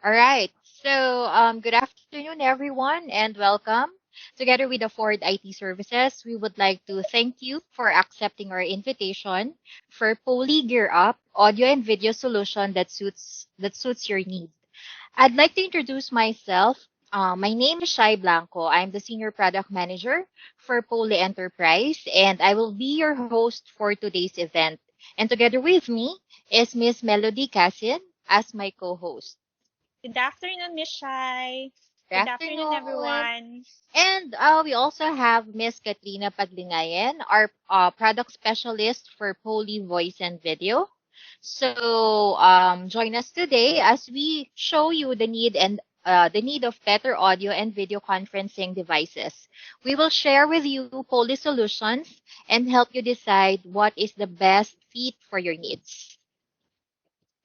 All right. Good afternoon, everyone, and welcome. Together with Afford IT Services, we would like to thank you for accepting our invitation for Poli Gear Up audio and video solution that suits your needs. I'd like to introduce myself. My name is Shai Blanco. I'm the Senior Product Manager for Poli Enterprise, and I will be your host for today's event. And together with me is Miss Melody Cassin as my co-host. Good afternoon, Miss Shai. Good Good afternoon, afternoon. everyone. And we also have Miss Katrina Paglingayen, our product specialist for Poly Voice and Video. Join us today as we show you the need of better audio and video conferencing devices. We will share with you Poly solutions and help you decide what is the best fit for your needs.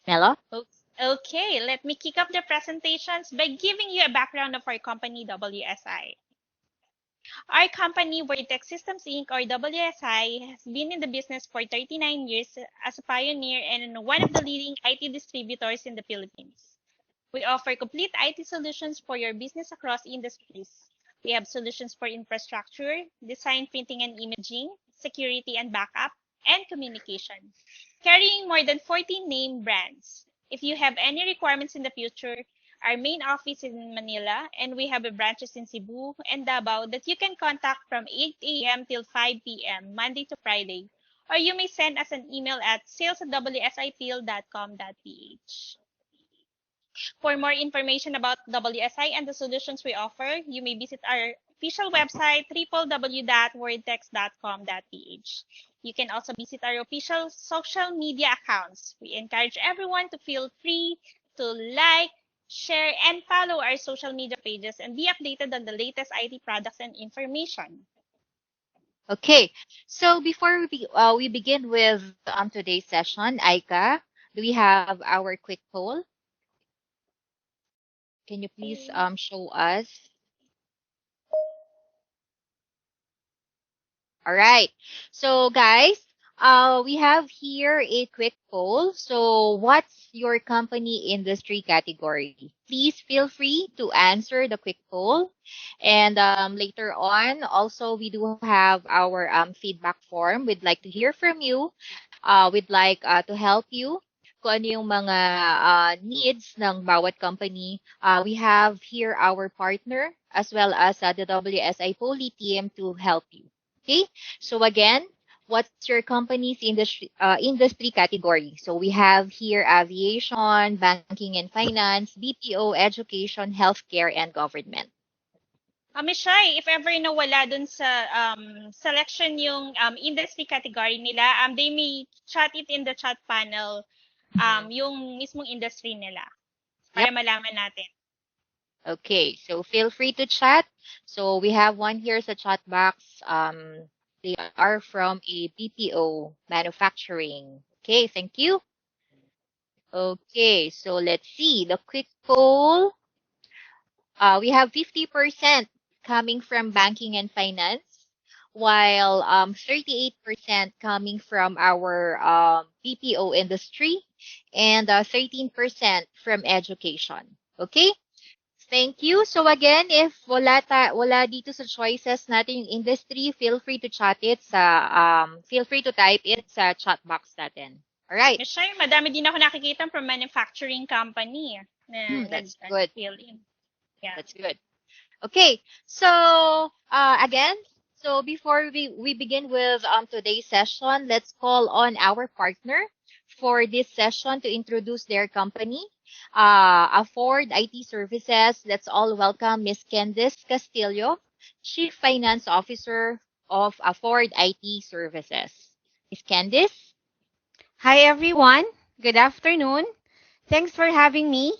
Melo? O- Okay, let me kick off the presentations by giving you a background of our company, WSI. Our company, Wordtext Systems Inc., or WSI, has been in the business for 39 years as a pioneer and one of the leading IT distributors in the Philippines. We offer complete IT solutions for your business across industries. We have solutions for infrastructure, design, printing and imaging, security and backup, and communication, carrying more than 14 name brands. If you have any requirements in the future, our main office is in Manila, and we have branches in Cebu and Davao that you can contact from 8 a.m. till 5 p.m., Monday to Friday, or you may send us an email at sales@wsipil.com.ph. For more information about WSI and the solutions we offer, you may visit our official website www.wordtext.com.ph. You can also visit our official social media accounts. We encourage everyone to feel free to like, share, and follow our social media pages and be updated on the latest IT products and information. Okay. So before we begin with today's session, Aika, do we have our quick poll? Can you please Okay. show us? All right. So guys, we have here a quick poll. So what's your company industry category? Please feel free to answer the quick poll. And later on, also we do have our feedback form. We'd like to hear from you. We'd like to help you kung ano yung mga needs ng bawat company. We have here our partner as well as the WSI Poly team to help you. Okay? So again, what's your company's industry category? So we have here aviation, banking and finance, BPO, education, healthcare, and government. Miss Shai, if ever nawala dun sa selection yung industry category nila, they may chat it in the chat panel Mhm. yung mismong industry nila para Yep. malaman natin. Okay. So feel free to chat. So we have one here sa chat box. They are from a BPO manufacturing. Okay. Thank you. Okay. So let's see the quick poll. We have 50% coming from banking and finance, while 38% coming from our BPO industry, and 13% from education. Okay? Thank you. So again, if wala dito sa choices natin yung industry, feel free to type it sa chat box natin. All right. Miss Shai, madami din ako nakikita from manufacturing company na That's good. nag-fill in. Yeah. That's good. Okay, so again, so before we begin with today's session, let's call on our partner for this session to introduce their company, Afford IT Services. Let's all welcome Miss Candice Castillo, Chief Finance Officer of Afford IT Services. Miss Candice? Hi everyone. Good afternoon. Thanks for having me.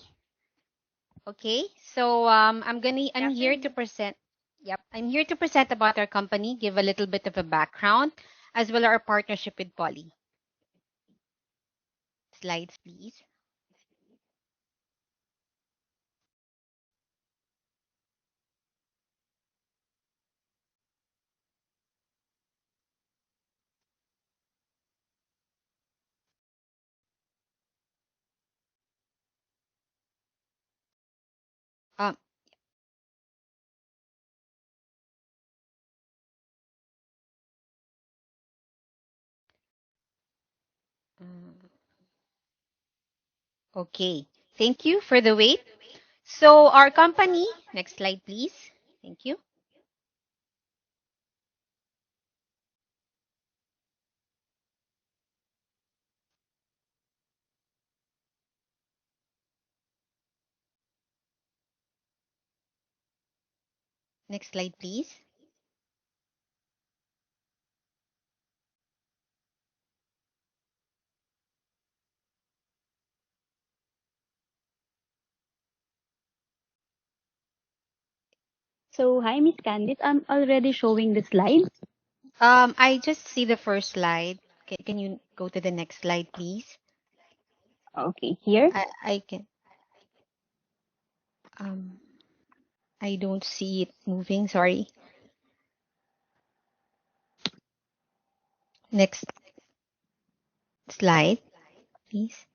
Okay, so I'm here to Afternoon. present. Yep, I'm here to present about our company, give a little bit of a background, as well as our partnership with Poly. Slides, please. Um, mm, okay. Thank you for the wait. So our company, next slide, please. Thank you. Next slide, please. So, hi, Miss Candice. I'm already showing the slides. I just see the first slide. Can you go to the next slide, please? Okay, here. I can. Um, I don't see it moving. Sorry. Next slide, please.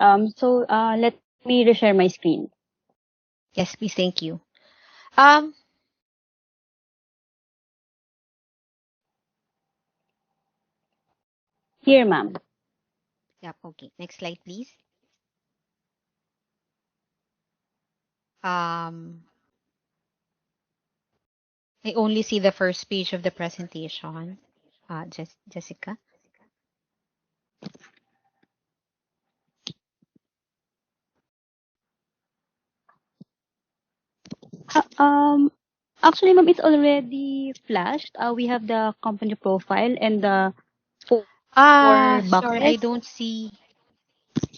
Let me reshare my screen. Yes, please. Thank you. Um, Here, ma'am. yeah. Okay. Next slide, please. Um, I only see the first page of the presentation. Jessica. Uh, um, Actually, ma'am, it's already flashed. We have the company profile and the four Sorry, boxes.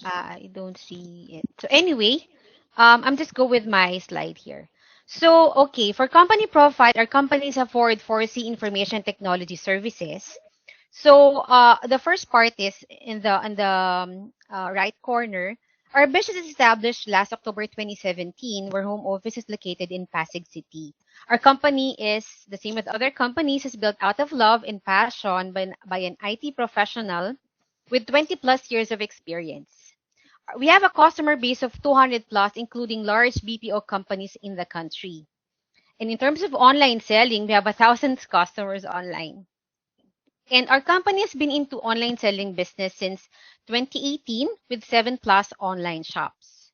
I don't see it. So anyway, I'm just go with my slide here. So, okay, for company profile, our companies afford 4C information technology services. So, the first part is in the right corner. Our business is established last October 2017, where home office is located in Pasig City. Our company is the same with other companies, is built out of love and passion by an IT professional with 20 plus years of experience. We have a customer base of 200 plus, including large BPO companies in the country. And in terms of online selling, we have 1,000 customers online. And our company has been into online selling business since 2018 with 7 plus online shops.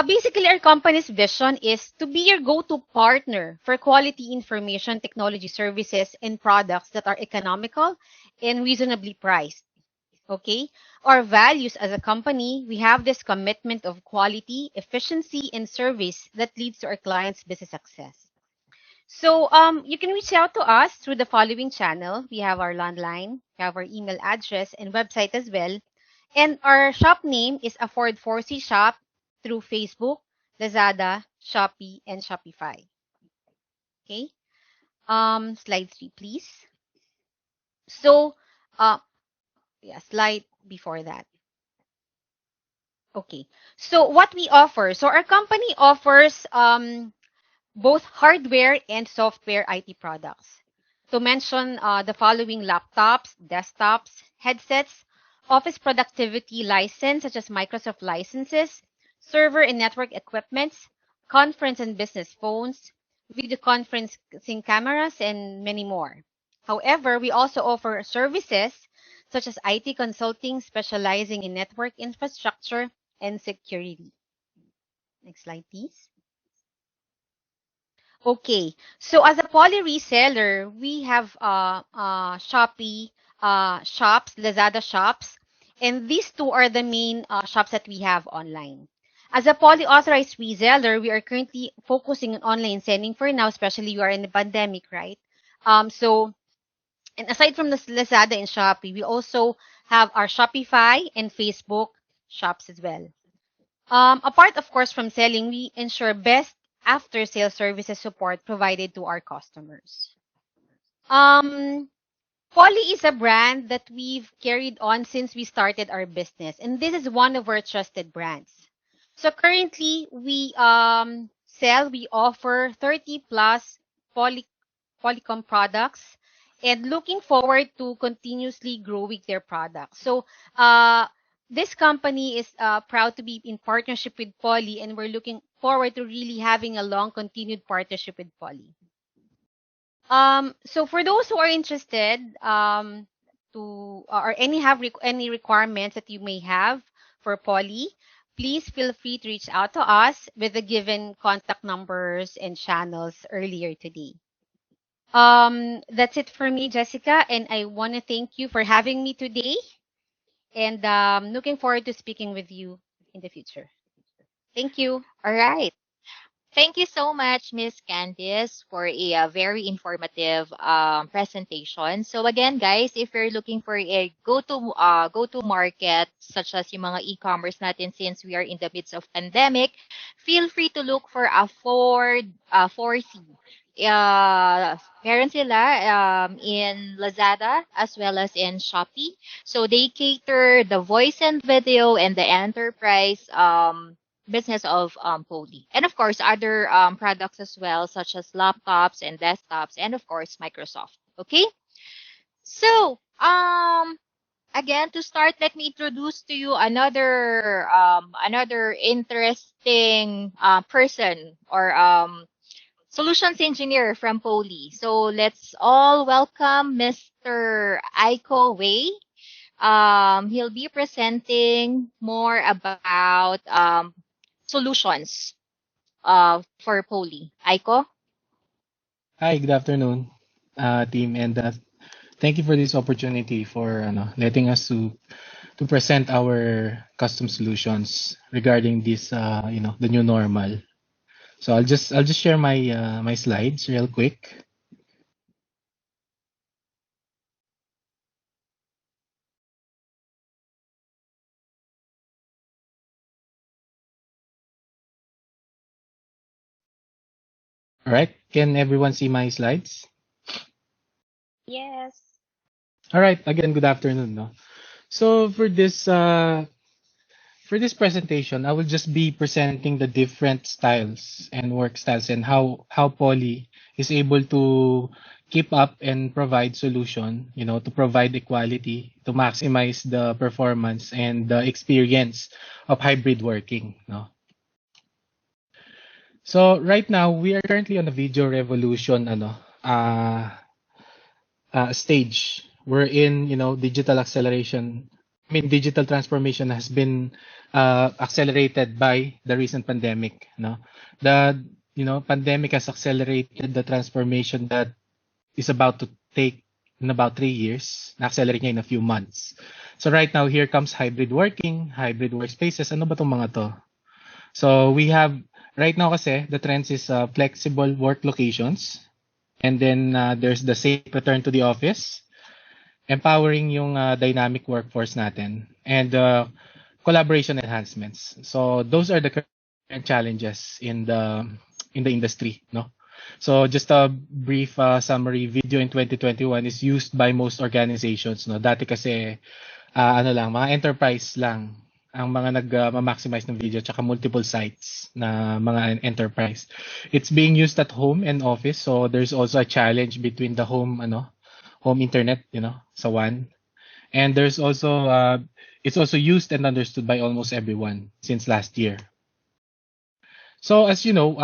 Basically, our company's vision is to be your go-to partner for quality information technology services and products that are economical and reasonably priced. Okay? Our values as a company, we have this commitment of quality, efficiency, and service that leads to our clients' business success. So you can reach out to us through the following channel. We have our landline, we have our email address and website as well. And our shop name is Afford 4C Shop through Facebook, Lazada, Shopee, and Shopify. Okay? Slide 3, please. So, uh, yeah, slide before that. Okay. So what we offer. So our company offers both hardware and software IT products. To mention the following laptops, desktops, headsets, office productivity license such as Microsoft licenses, server and network equipments, conference and business phones, video conferencing cameras, and many more. However, we also offer services such as IT consulting specializing in network infrastructure and security. Next slide, please. Okay. So as a poly reseller, we have Shopee shops, Lazada shops, and these two are the main shops that we have online. As a poly authorized reseller, we are currently focusing on online selling for now, especially we are in the pandemic, right? So and aside from the Lazada and Shopee, we also have our Shopify and Facebook shops as well. Apart, of course, from selling, we ensure best after sales services support provided to our customers. Um, Poly is a brand that we've carried on since we started our business, and this is one of our trusted brands. So currently, we offer 30 plus Poly Polycom products and looking forward to continuously growing their products. So, this company is proud to be in partnership with Poli, and we're looking forward to really having a long continued partnership with Poli. So for those who are interested to or any requirements that you may have for Poli, please feel free to reach out to us with the given contact numbers and channels earlier today. That's it for me, Jessica, and I want to thank you for having me today, and looking forward to speaking with you in the future. Thank you. All right. Thank you so much, Miss Candice, for a very informative presentation. So again, guys, if you're looking for a go-to market such as yung mga e-commerce natin, since we are in the midst of pandemic, feel free to look for a 4C. Meron sila in Lazada as well as in Shopee. So they cater the voice and video and the enterprise business of Poli. And of course, other products as well, such as laptops and desktops, and of course, Microsoft. Okay? So, again, to start, let me introduce to you another interesting person or solutions engineer from Poli. So let's all welcome Mr. Aiko Wei. He'll be presenting more about solutions for Poli. Aiko? Hi, good afternoon, team, and thank you for this opportunity for letting us to present our custom solutions regarding this the new normal. So I'll just share my my slides real quick. All right, can everyone see my slides? Yes. All right, again, good afternoon. No? So for this presentation, I will just be presenting the different styles and work styles and how Poli is able to keep up and provide solution, to provide equality, to maximize the performance and the experience of hybrid working. No? So right now, we are currently on a video revolution stage. We're in, digital acceleration. Digital transformation has been accelerated by the recent pandemic. The pandemic has accelerated the transformation that is about to take in about 3 years. Na-accelerate niya in a few months. So right now, here comes hybrid working, hybrid workspaces. Ano ba tong mga to? So we have right now kasi the trends is flexible work locations, and then there's the safe return to the office, empowering yung dynamic workforce natin, and collaboration enhancements. So those are the current challenges in the industry, no? So just a brief summary, video in 2021 is used by most organizations, no? Dati kasi mga enterprise lang ang mga nag-maximize ng video, tsaka multiple sites na mga enterprise. It's being used at home and office, so there's also a challenge between the home internet, sa WAN. And there's also it's also used and understood by almost everyone since last year. So as you know,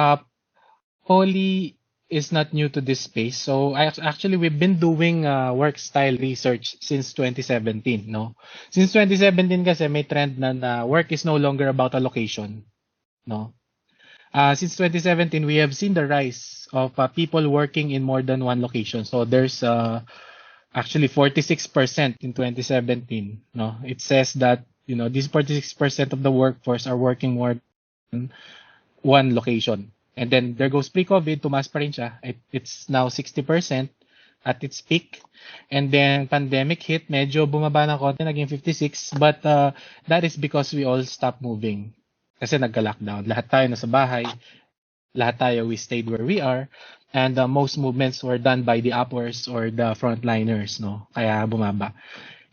Poli is not new to this space. So actually we've been doing work style research since 2017, no? Since 2017 kasi may trend na work is no longer about a location, no? Since 2017 we have seen the rise of people working in more than one location. So there's actually 46% in 2017, no? It says that, this 46% of the workforce are working more than one location. And then there goes pre-COVID, tumaas pa rin siya. It's now 60% at its peak. And then pandemic hit, medyo bumaba ng konti, naging 56. But that is because we all stopped moving. Kasi nagka-lockdown. Lahat tayo nasa bahay. Lahat tayo, we stayed where we are. And most movements were done by the uppers or the frontliners, no? Kaya bumaba.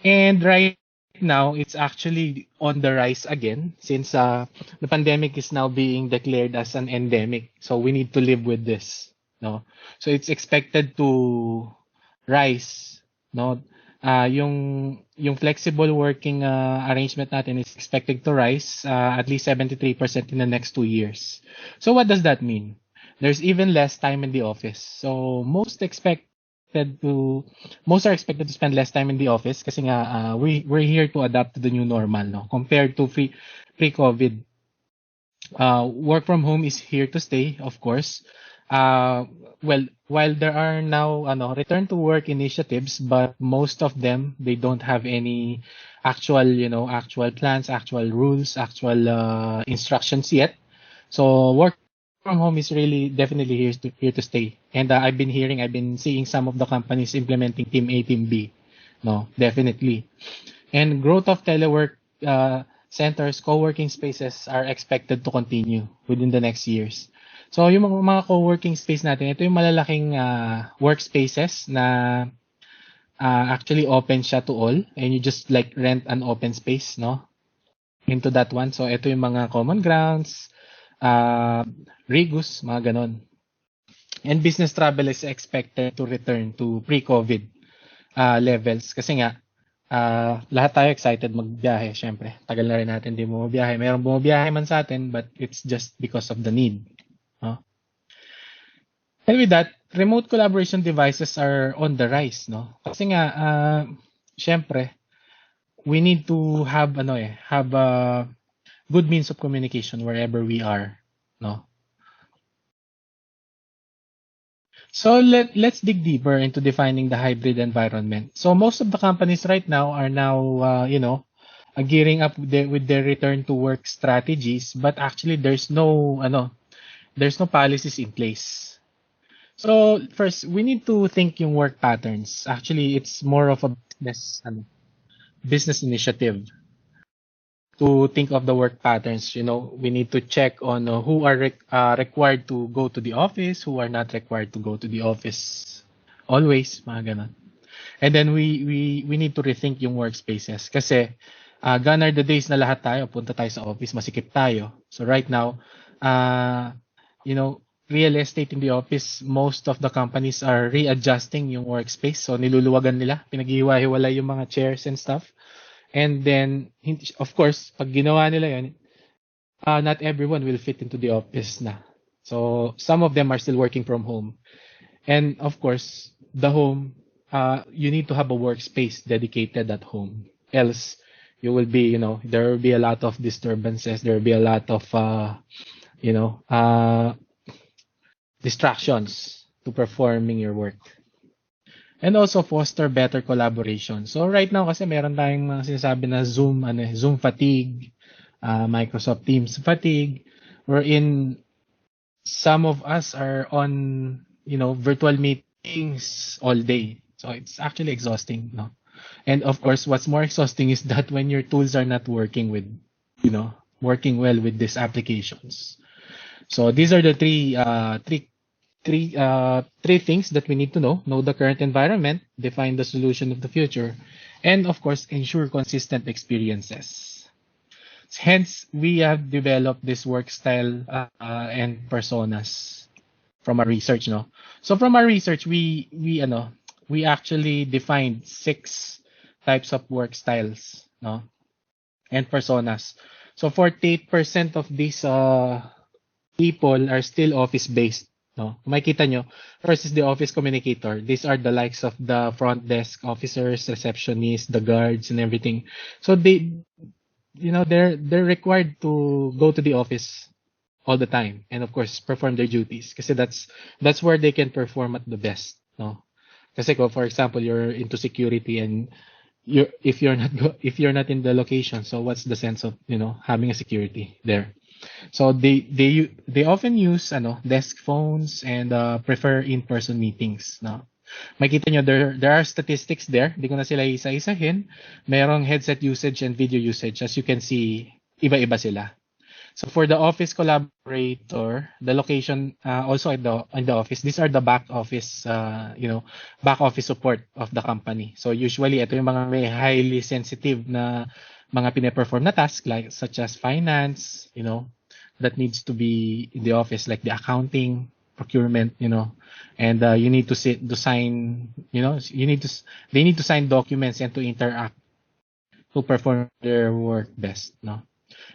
And right now, it's actually on the rise again since the pandemic is now being declared as an endemic. So we need to live with this, no? So it's expected to rise, no? yung flexible working arrangement natin is expected to rise at least 73% in the next 2 years. So what does that mean? There's even less time in the office. So most are expected to spend less time in the office kasi nga we're here to adapt to the new normal, no? Compared to pre-COVID. Work from home is here to stay, of course. Well, while there are now return to work initiatives, but most of them, they don't have any actual plans, actual rules, actual instructions yet. So work from home is really definitely here to stay. And I've been seeing some of the companies implementing Team A, Team B. No, definitely. And growth of telework centers, co-working spaces are expected to continue within the next years. So yung mga co-working space natin, ito yung malalaking workspaces na actually open siya to all, and you just like rent an open space, no, into that one. So ito yung mga common grounds, Regus, mga ganon. And business travel is expected to return to pre-COVID levels kasi nga lahat tayo excited magbiyahe, syempre. Tagal na rin natin di bumabiyahe. Mayroong bumabiyahe man sa atin, but it's just because of the need. No? And with that, remote collaboration devices are on the rise, no? Kasi nga, syempre, we need to have good means of communication wherever we are, no? So let's dig deeper into defining the hybrid environment. So most of the companies right now are now gearing up with their return to work strategies, but actually there's no policies in place. So first, we need to think yung work patterns. Actually, it's more of a business initiative to think of the work patterns. We need to check on who are required to go to the office, who are not required to go to the office always, mga ganun. And then we need to rethink yung workspaces kasi gone are the days na lahat tayo punta tayo sa office, masikip tayo. So right now, real estate in the office, most of the companies are readjusting yung workspace. So niluluwagan nila, pinaghiwa-hiwalay yung mga chairs and stuff. And then, of course, pag ginawa nila yun, not everyone will fit into the office na. So, some of them are still working from home. And of course, the home, you need to have a workspace dedicated at home. Else, you will be, there will be a lot of disturbances. There will be a lot of, distractions to performing your work. And also foster better collaboration. So right now kasi meron tayong mga sinasabi na Zoom fatigue, Microsoft Teams fatigue, wherein some of us are on, virtual meetings all day. So it's actually exhausting, no? And of course, what's more exhausting is that when your tools are not working working well with these applications. So these are the three things that we need to know the current environment, define the solution of the future, and of course ensure consistent experiences. Hence we have developed this work style and personas from our research. So from our research we actually defined 6 types of work styles and personas. So 48% of these people are still office based. No, makikita nyo, first is the office communicator. These are the likes of the front desk officers, receptionists, the guards, and everything. So they're required to go to the office all the time, and of course perform their duties. Kasi that's where they can perform at the best. No, kasi for example, you're into security and if you're not in the location, so what's the sense of having a security there? So they often use desk phones and prefer in-person meetings. No? Makita nyo, there are statistics there. Hindi ko na sila isa-isahin. Mayroong headset usage and video usage. As you can see, iba-iba sila. So for the office collaborator, the location also in the office, these are the back office, back office support of the company. So usually ito yung mga may highly sensitive na mga pine-perform na task such as finance, that needs to be in the office, like the accounting, procurement, and you need to sign, they need to sign documents and to interact to perform their work best, no?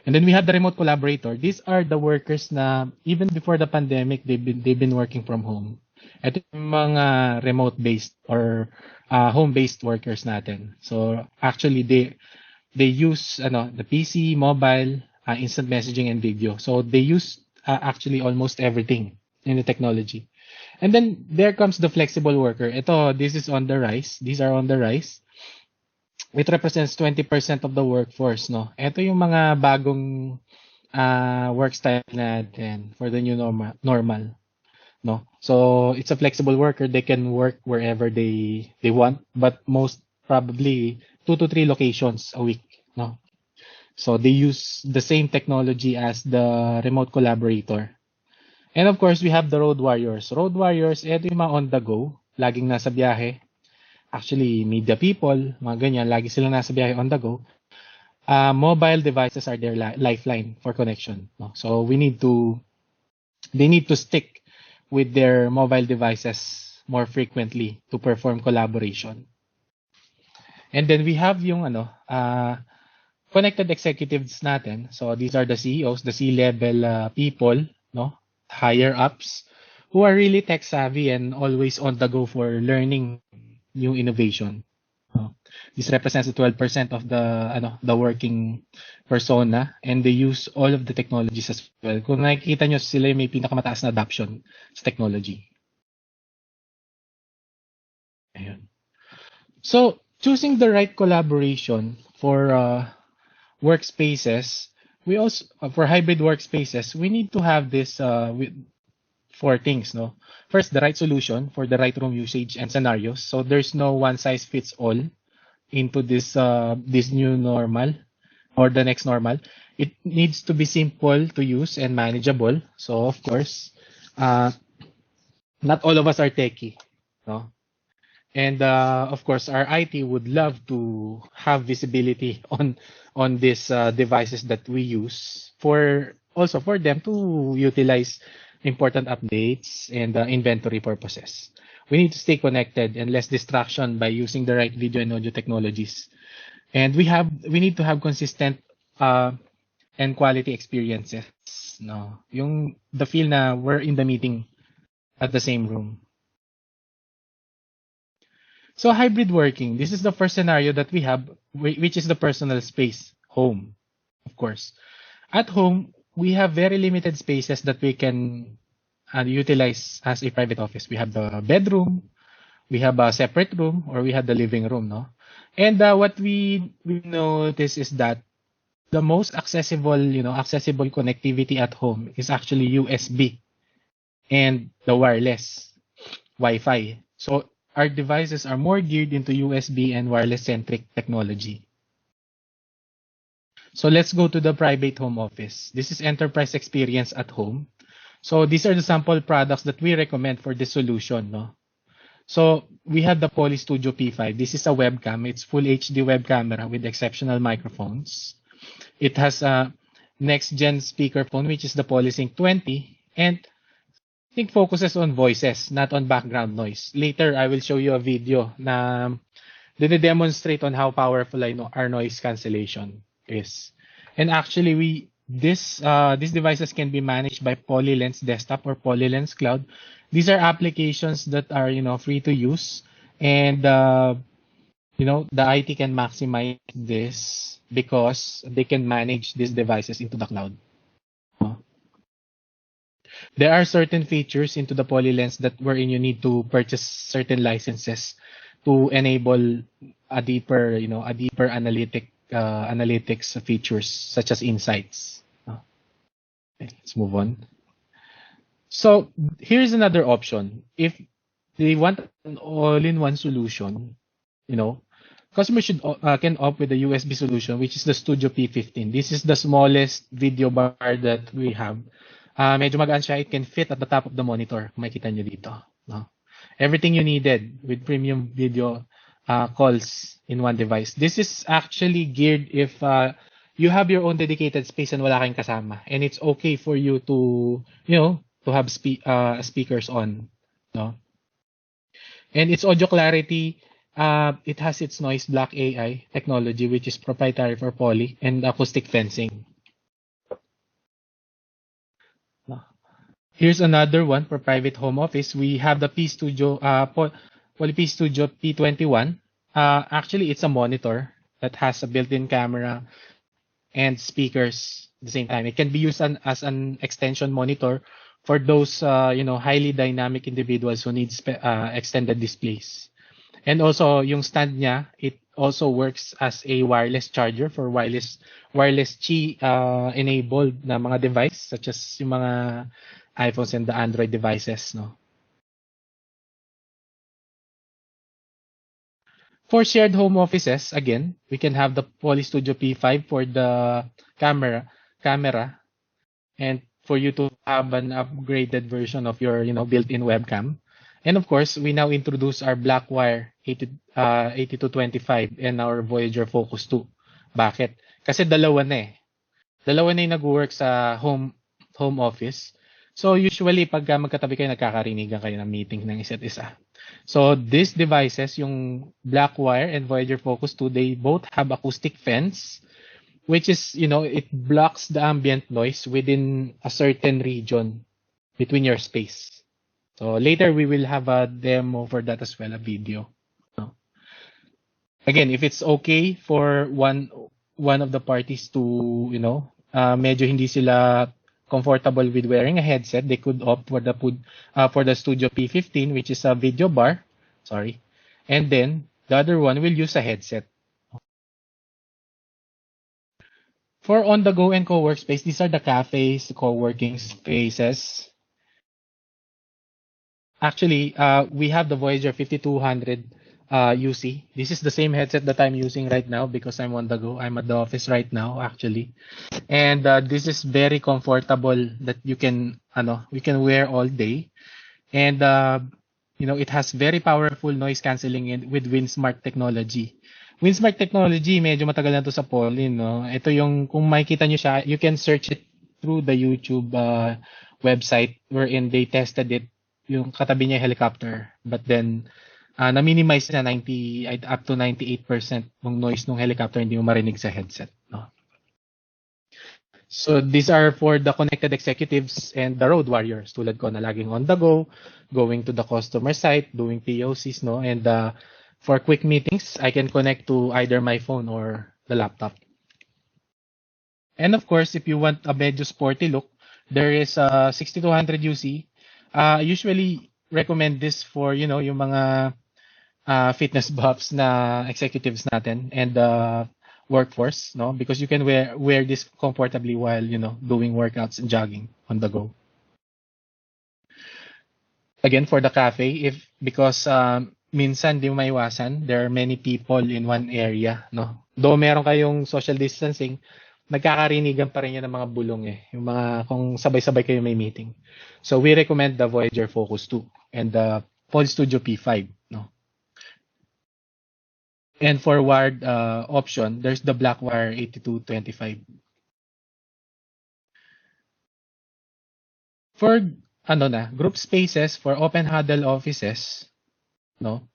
And then we have the remote collaborator. These are the workers na even before the pandemic, they've been working from home. Ito yung mga remote-based or home-based workers natin. So actually they use the PC, mobile, instant messaging and video. So they use actually almost everything in the technology. And then there comes the flexible worker. This is on the rise. These are on the rise. It represents 20% of the workforce, no? Ito yung mga bagong work style natin for the new normal, no? So it's a flexible worker. They can work wherever they want, but most probably 2 to 3 locations a week, no? So they use the same technology as the remote collaborator. And of course, we have the road warriors. Road warriors, ito yung mga on the go, laging nasa biyahe. Actually, media people, mga ganyan, lagi silang nasa biyahe on the go. Mobile devices are their lifeline for connection, no? So they need to stick with their mobile devices more frequently to perform collaboration. And then we have yung connected executives natin. So these are the CEOs, the C-level people, no? Higher ups who are really tech savvy and always on the go for learning new innovation. This represents 12% of the working persona, and they use all of the technologies as well. Kung nakikita nyo, sila may pinakamataas na adoption sa technology. Ayun. So, choosing the right collaboration for workspaces, we also for hybrid workspaces, we need to have this 4 things, no? First, the right solution for the right room usage and scenarios. So there's no one size fits all into this new normal or the next normal. It needs to be simple to use and manageable. So of course, not all of us are techie, no? And of course, our IT would love to have visibility on these devices that we use for them to utilize important updates and inventory purposes. We need to stay connected and less distraction by using the right video and audio technologies. And we need to have consistent and quality experiences. No, the feel na we're in the meeting at the same room. So hybrid working, this is the first scenario that we have, which is the personal space, home, of course. At home, we have very limited spaces that we can utilize as a private office. We have the bedroom, we have a separate room, or we have the living room, no? And what we notice is that the most accessible connectivity at home is actually USB and the wireless Wi-Fi. So our devices are more geared into USB and wireless-centric technology. So let's go to the private home office. This is enterprise experience at home. So these are the sample products that we recommend for this solution, no? So we have the Poli Studio P5. This is a webcam. It's full HD web camera with exceptional microphones. It has a next-gen speakerphone, which is the PolySync 20, and I think focuses on voices, not on background noise. Later, I will show you a video na demonstrate on how powerful our noise cancellation is. And actually, these devices can be managed by PolyLens Desktop or PolyLens Cloud. These are applications that are free to use, and the IT can maximize this because they can manage these devices into the cloud. There are certain features into the PolyLens that wherein you need to purchase certain licenses to enable a deeper analytics features such as insights. Okay, let's move on. So here's another option. If they want an all-in-one solution, customers can opt with the USB solution, which is the Studio P15. This is the smallest video bar that we have. Medyo magaan siya. It can fit at the top of the monitor. Kung makikita nyo dito. No? Everything you needed with premium video calls in one device. This is actually geared if you have your own dedicated space and wala kayong kasama. And it's okay for you to, to have speakers on, no? And its audio clarity, it has its noise block AI technology, which is proprietary for Poli and acoustic fencing. Here's another one for private home office. We have the P Studio, Poli P Studio P21. Actually, it's a monitor that has a built-in camera and speakers at the same time. It can be used as an extension monitor for those highly dynamic individuals who need extended displays. And also, yung stand niya, it also works as a wireless charger for wireless Qi enabled na mga device such as yung mga iPhones and the Android devices, no. For shared home offices, again, we can have the Poli Studio P5 for the camera, and for you to have an upgraded version of your, built-in webcam. And of course, we now introduce our Blackwire 8225 and our Voyager Focus 2. Bakit? Kasi dalawa na eh. Dalawa na yung nag-work sa home office. So usually, pag magkatabi kayo, nagkakarinigan kayo ng meeting ng isa't isa. So these devices, yung Blackwire and Voyager Focus 2, they both have acoustic fence, which is, it blocks the ambient noise within a certain region between your space. So later we will have a demo for that as well, a video. Again, if it's okay for one of the parties to, medyo hindi sila comfortable with wearing a headset, they could opt for the Studio P15, which is a video bar. Sorry. And then the other one will use a headset. For on-the-go and co-workspace, these are the cafes, co-working spaces. Actually, we have the Voyager 5200 UC. This is the same headset that I'm using right now because I'm on the go. I'm at the office right now, actually. And this is very comfortable that you can wear all day. And, it has very powerful noise cancelling with WinSmart technology. WinSmart technology, medyo matagal na to sa Poli, no? Ito yung, kung makikita nyo siya, you can search it through the YouTube website wherein they tested it, yung katabi niya helicopter. But then, na-minimize na up to 98% ng noise ng helicopter hindi mo marinig sa headset. No? So these are for the connected executives and the road warriors, tulad ko na laging on the go, going to the customer site, doing POCs, no? And for quick meetings, I can connect to either my phone or the laptop. And of course, if you want a medyo sporty look, there is a 6200 UC. Usually recommend this for, yung mga fitness buffs na executives natin and workforce, no? Because you can wear this comfortably while, doing workouts and jogging on the go. Again, for the cafe, because minsan di mo maiwasan, there are many people in one area, no? Though meron kayong social distancing, nagkakarinigan pa rin yan ng mga bulong eh. Yung mga, kung sabay-sabay kayo may meeting. So we recommend the Voyager Focus 2 and the Poli Studio P5, no? And for wired option, there's the Blackwire 8225. For group spaces for open huddle offices, no?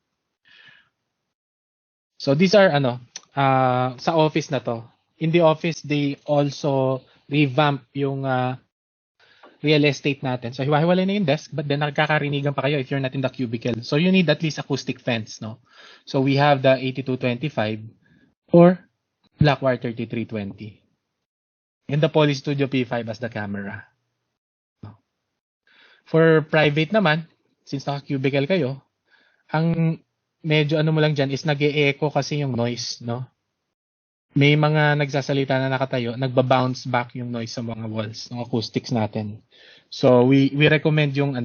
So these are sa office na to. In the office, they also revamp yung real estate natin. So hiwa-hiwalay na yung desk, but then nagkakarinigan pa kayo if you're not in the cubicle. So you need at least acoustic fence, no? So we have the 8225 or Blackwire 3320. And the Poli Studio P5 as the camera. For private naman, since naka-cubicle kayo, ang medyo mo lang dyan is nag-e-echo kasi yung noise, no? May mga nagsasalita na nakatayo, nagba-bounce back yung noise sa mga walls ng acoustics natin. So we recommend yung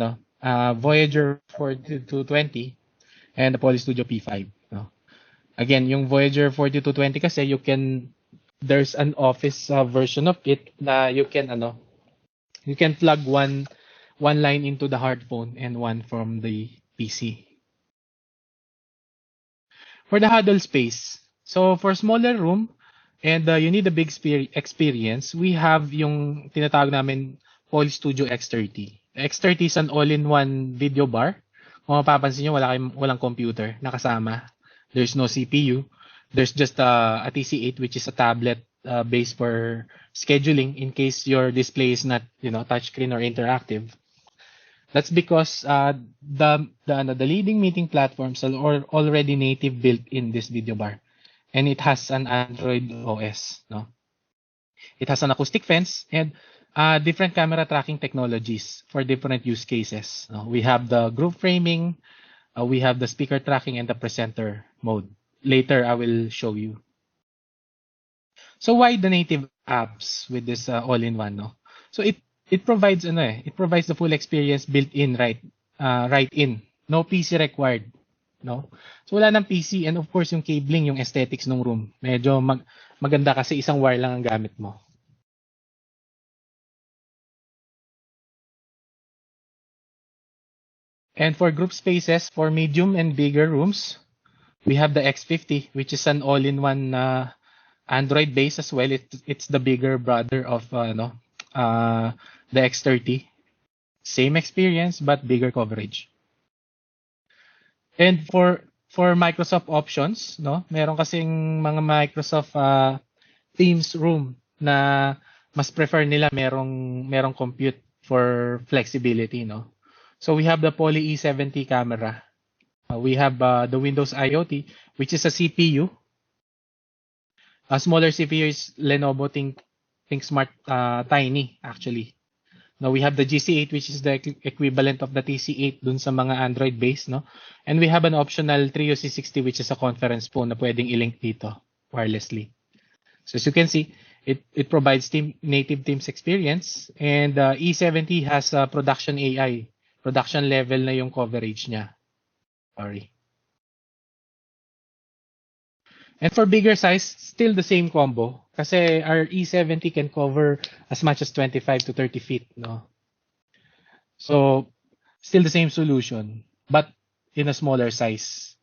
Voyager 4220 and the Poli Studio P5, no? Again, yung Voyager 4220 kasi there's an office version of it na you can plug one line into the hard phone and one from the PC. For the huddle space, so for smaller room and you need a big experience, we have yung tinatawag namin Poli Studio X30. X30 is an all-in-one video bar. Kung mapapansin nyo, walang computer nakasama. There's no CPU. There's just a TC8, which is a tablet based for scheduling in case your display is not, touchscreen or interactive. That's because the leading meeting platforms are already native built in this video bar, and it has an Android OS. No, it has an acoustic fence and different camera tracking technologies for different use cases. We have the group framing, we have the speaker tracking, and the presenter mode. Later, I will show you. So why the native apps with this all-in-one? No, so it provides the full experience built in right in. No PC required. No, so wala ng PC, and of course yung cabling, yung aesthetics ng room. Medyo maganda kasi isang wire lang ang gamit mo. And for group spaces, for medium and bigger rooms, we have the X50, which is an all-in-one Android base as well. It's the bigger brother of the X30. Same experience but bigger coverage. And for Microsoft options, meron kasing mga Microsoft Teams room na mas prefer nila merong compute for flexibility, So we have the Poli E70 camera. We have the Windows IoT, which is a CPU. A smaller CPU is Lenovo ThinkSmart Tiny, actually. Now we have the GC8, which is the equivalent of the TC8 dun sa mga Android base, And we have an optional Trio C60, which is a conference phone na pwedeng i-link dito wirelessly. So as you can see, it provides native Teams experience, and E70 has production AI. Production level na yung coverage niya. Sorry. And for bigger size, still the same combo. Kasi our E70 can cover as much as 25 to 30 feet. So, still the same solution, but in a smaller size.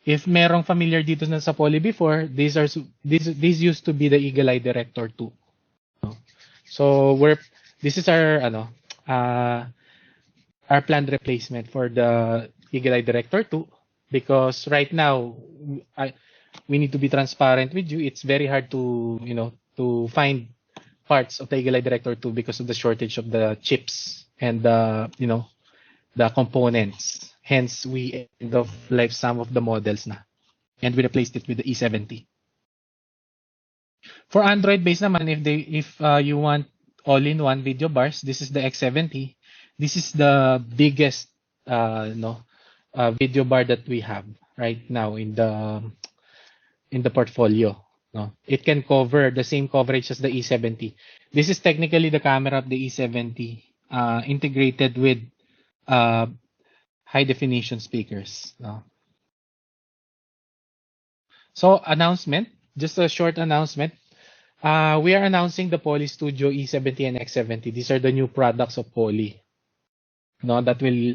If merong familiar dito na sa Poli before, these used to be the Eagle Eye Director 2. So, this is our planned replacement for the Eagle Eye Director 2, because right now we need to be transparent with you. It's very hard to find parts of the Eagle Eye Director 2 because of the shortage of the chips and the components. Hence, we end of life some of the models na, and we replaced it with the E70. For Android base naman, if you want all-in-one video bars, this is the X70. This is the biggest video bar that we have right now in the portfolio. It can cover the same coverage as the E70. This is technically the camera of the E70 integrated with high definition speakers. So announcement, just a short announcement. We are announcing the Poli Studio E70 and X70. These are the new products of Poli. That will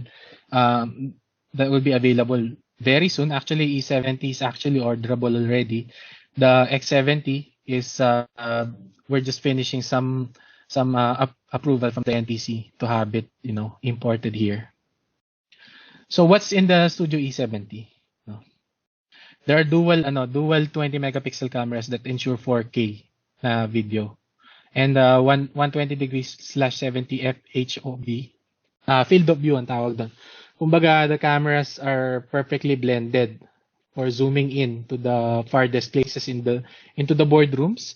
be available very soon. Actually, E70 is actually orderable already. The X70 is we're just finishing some approval from the NTC to have it imported here. So what's in the Studio E70? There are dual 20 megapixel cameras that ensure 4K video, and 120 degrees /70 FHOV. Field of view ang tawag doon. Kumbaga, the cameras are perfectly blended for zooming in to the farthest places into the boardrooms.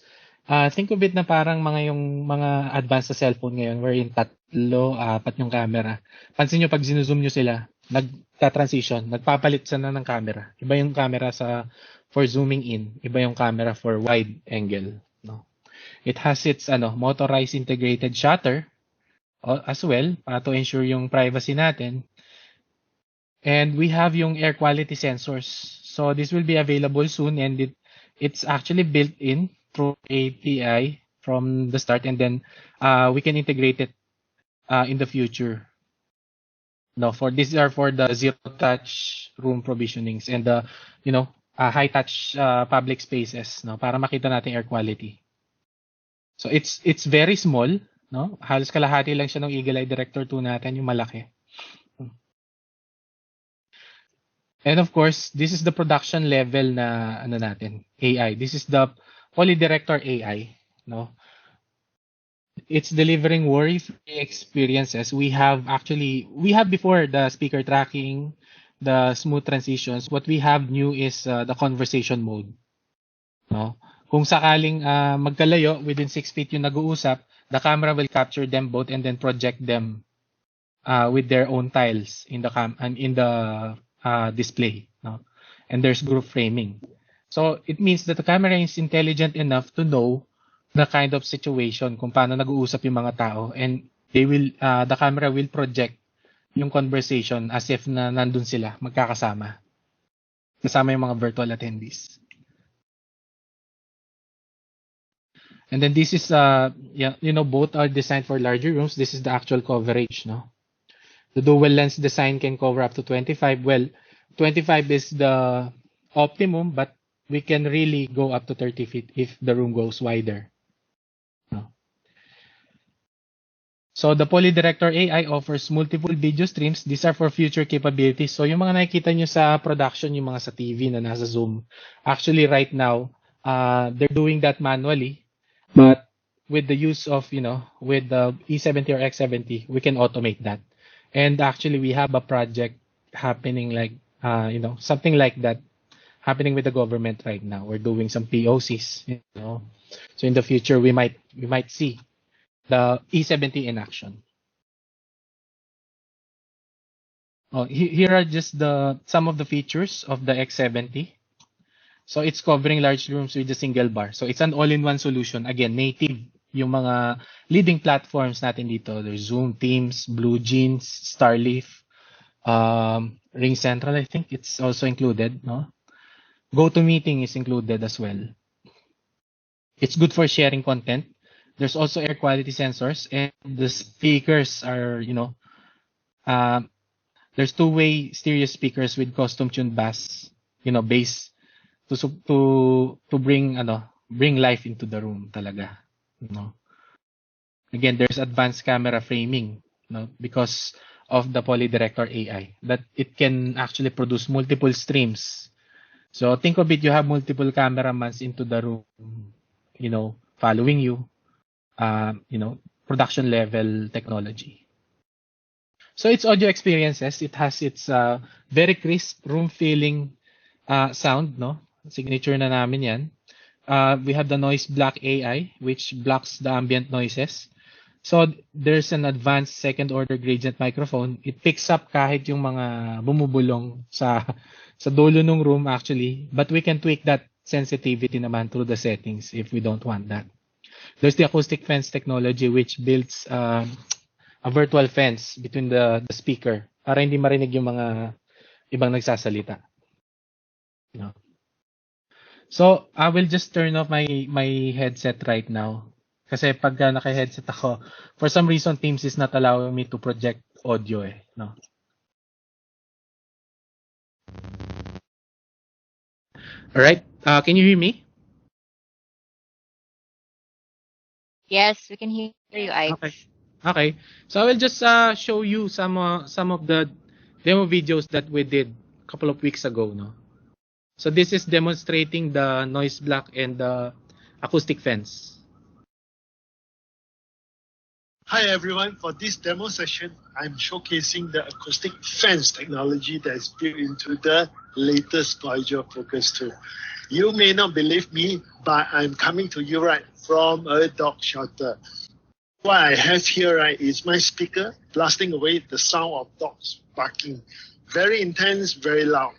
Think of it na parang yung mga advanced na cellphone ngayon wherein 3, 4 yung camera. Pansin nyo pag zoom nyo sila, nagta-transition, nagpapalit sana ng camera. Iba yung camera for zooming in, iba yung camera for wide angle. It has its motorized integrated shutter as well to ensure yung privacy natin. And we have yung air quality sensors. So this will be available soon, and it's actually built in through API from the start, and then we can integrate it in the future. These are for the zero touch room provisionings and the high touch public spaces, para makita natin air quality. So it's very small, no? Halos kalahati lang siya ng Eagle Eye Director 2 natin, yung malaki. And of course, this is the production level na ano natin, AI. This is the Poli Director AI, no? It's delivering worry-free experiences. We have before the speaker tracking, the smooth transitions. What we have new is the conversation mode, no? Kung sakaling magkalayo within 6 feet yung nag-uusap, the camera will capture them both and then project them with their own tiles in the display, no? And there's group framing. So it means that the camera is intelligent enough to know the kind of situation kung paano nag-uusap yung mga tao, and the camera will project yung conversation as if na nandun sila magkakasama kasama yung mga virtual attendees. And then this is both are designed for larger rooms. This is the actual coverage, no? The dual lens design can cover up to 25. Well, 25 is the optimum, but we can really go up to 30 feet if the room goes wider. No? So the Poli Director AI offers multiple video streams. These are for future capabilities. So yung mga nakikita nyo sa production, yung mga sa TV na nasa Zoom, actually right now, they're doing that manually. But with the use of, with the E70 or X70, we can automate that. And actually, we have a project happening like, something like that happening with the government right now. We're doing some POCs, So in the future, we might see the E70 in action. Here are just some of the features of the X70. So it's covering large rooms with a single bar. So it's an all-in-one solution. Again, native yung mga leading platforms natin dito. There's Zoom, Teams, Blue Jeans, Starleaf, Ring Central, I think it's also included, no? GoToMeeting is included as well. It's good for sharing content. There's also air quality sensors, and the speakers are, there's two-way stereo speakers with custom-tuned bass, bass to bring life into the room talaga. Again, there's advanced camera framing, because of the Poli Director AI, that it can actually produce multiple streams. So think of it, you have multiple cameramans into the room, following you, production level technology. So it's audio experiences. It has its very crisp room feeling sound, no? Signature na namin yan. We have the noise block AI, which blocks the ambient noises. So there's an advanced second order gradient microphone. It picks up kahit yung mga bumubulong sa dulo ng room actually, but we can tweak that sensitivity naman through the settings if we don't want that. There's the acoustic fence technology, which builds a virtual fence between the speaker para hindi marinig yung mga ibang nagsasalita. So I will just turn off my headset right now. Kasi pag naka-headset ako, for some reason, Teams is not allowing me to project audio no? Alright, can you hear me? Yes, we can hear you, Ike. Okay. So I will just show you some of the demo videos that we did a couple of weeks ago, no? So this is demonstrating the noise block and the acoustic fence. Hi everyone, for this demo session, I'm showcasing the acoustic fence technology that is built into the latest Voyager Focus 2. You may not believe me, but I'm coming to you right from a dog shelter. What I have here is my speaker blasting away the sound of dogs barking. Very intense, very loud.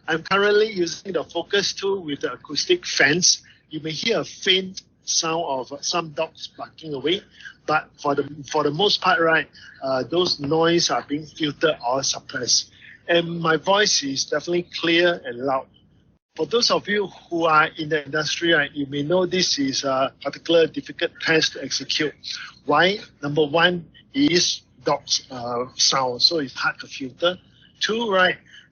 I'm currently using the Focus 2 with the acoustic fence. You may hear a faint sound of some dogs barking away, but for the most part, those noise are being filtered or suppressed, and my voice is definitely clear and loud. For those of you who are in the industry, you may know this is a particular difficult task to execute. Why? Number one is dogs sound, so it's hard to filter. Two,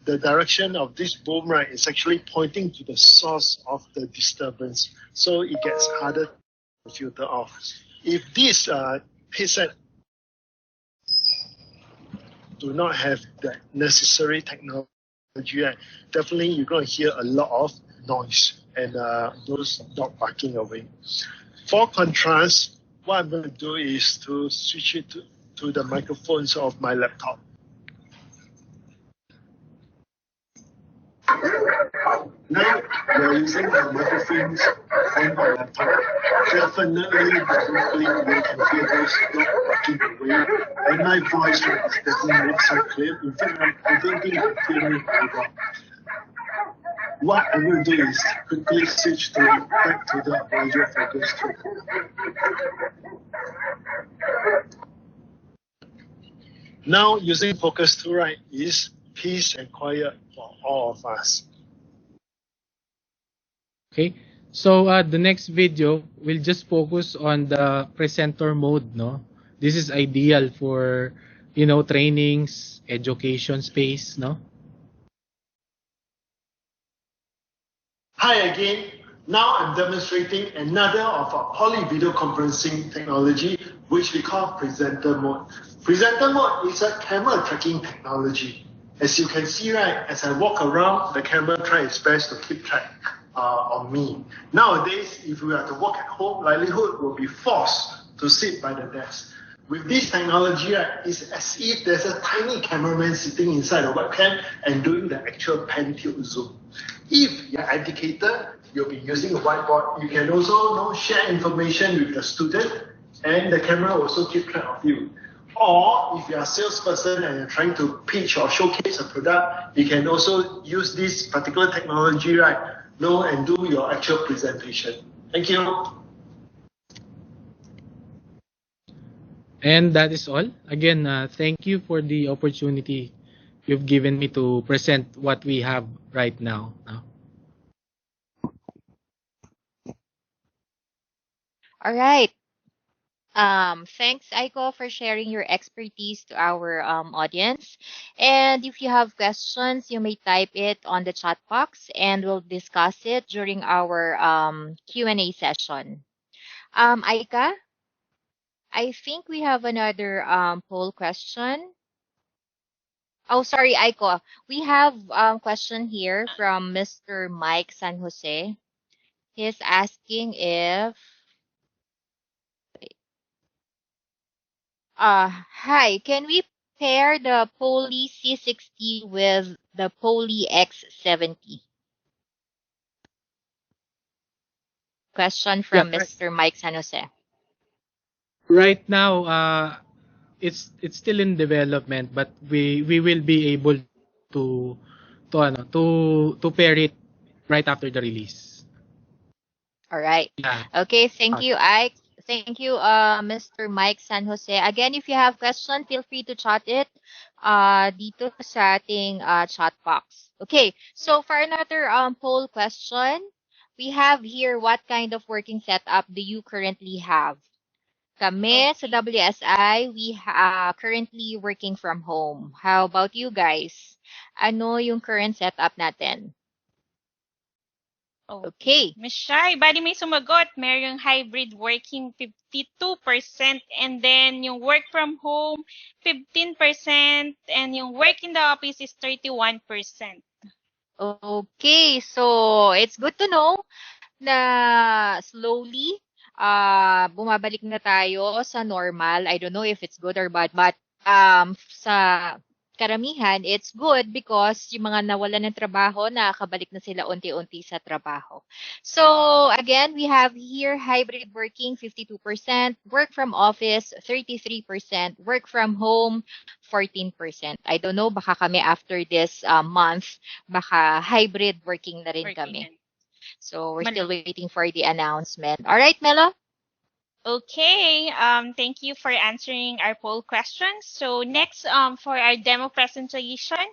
the direction of this boom is actually pointing to the source of the disturbance, so it gets harder to filter off. If this headset do not have the necessary technology, definitely you're going to hear a lot of noise and those dog barking away. For contrast, what I'm going to do is to switch it to the microphones of my laptop. Now we're using the microphones on my laptop. Definitely, you can hear those dog barking away, and my voice is definitely not so clear. In fact, I don't think you can hear me very well. What I will do is quickly switch back to the audio focus tool. Now using focus tool, right, is peace and quiet for all of us. Okay, so the next video will just focus on the presenter mode, no? This is ideal for, trainings, education space, no? Hi again. Now I'm demonstrating another of our Poli video conferencing technology, which we call presenter mode. Presenter mode is a camera tracking technology. As you can see, right, as I walk around, the camera tries its best to keep track on me. Nowadays, if we are to work at home, likelihood will be forced to sit by the desk. With this technology, right, it's as if there's a tiny cameraman sitting inside the webcam and doing the actual pan tilt zoom. If you're educated, you'll be using a whiteboard. You can also share information with the student, and the camera will also keep track of you. Or if you're a salesperson and you're trying to pitch or showcase a product, you can also use this particular technology, right, and do your actual presentation. Thank you. And that is all. Again, thank you for the opportunity you've given me to present what we have right now. All right. Thanks, Aiko, for sharing your expertise to our audience. And if you have questions, you may type it on the chat box, and we'll discuss it during our Q&A session. Aika, I think we have another poll question. Oh, sorry, Aiko. We have question here from Mr. Mike San Jose. He's asking if hi, can we pair the Poli C60 with the Poli X70? Question from Yeah, Mr. Mike San Jose. right now, it's still in development, but we will be able to pair it right after the release. All right. Yeah. Okay, thank you, Ike. Thank you, Mr. Mike San Jose. Again, if you have question, feel free to chat it dito sa ating chat box. Okay, so for another poll question, we have here, what kind of working setup do you currently have? Kami sa WSI, we currently working from home. How about you guys? Ano yung current setup natin? Okay. Miss Shai, bali may sumagot. Mayroong hybrid working 52%, and then yung work from home 15%, and yung work in the office is 31%. Okay, so it's good to know na slowly bumabalik na tayo sa normal. I don't know if it's good or bad, but sa karamihan, it's good because yung mga nawalan ng trabaho, nakakabalik na sila unti-unti sa trabaho. So, again, we have here hybrid working 52%, work from office 33%, work from home 14%. I don't know, baka kami after this month, baka hybrid working na rin kami. So, we're still waiting for the announcement. All right, Melo? Okay, thank you for answering our poll questions. So next, for our demo presentation,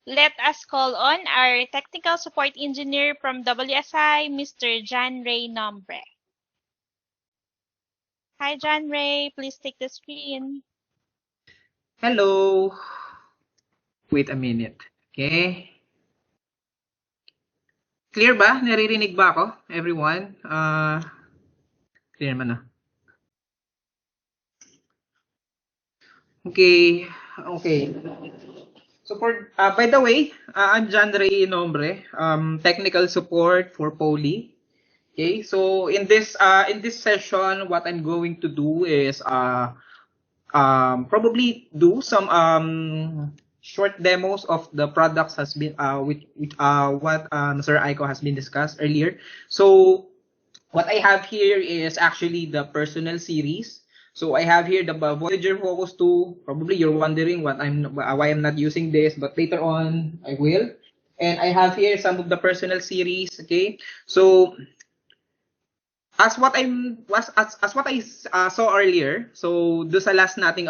let us call on our technical support engineer from WSI, Mr. John Ray Nombre. Hi, John Ray. Please take the screen. Hello. Wait a minute. Okay. Clear ba? Naririnig ba ako, everyone? Clear naman na. Okay. Okay. So for by the way, I'm John Ray Nombre, technical support for Poli. Okay, so in this session, what I'm going to do is probably do some short demos of the products has been which what Sir Aiko has been discussed earlier. So what I have here is actually the personal series. So I have here the Voyager Focus 2. Probably you're wondering why I'm not using this, but later on I will. And I have here some of the personal series. Okay, so as what I saw earlier, so do sa last nating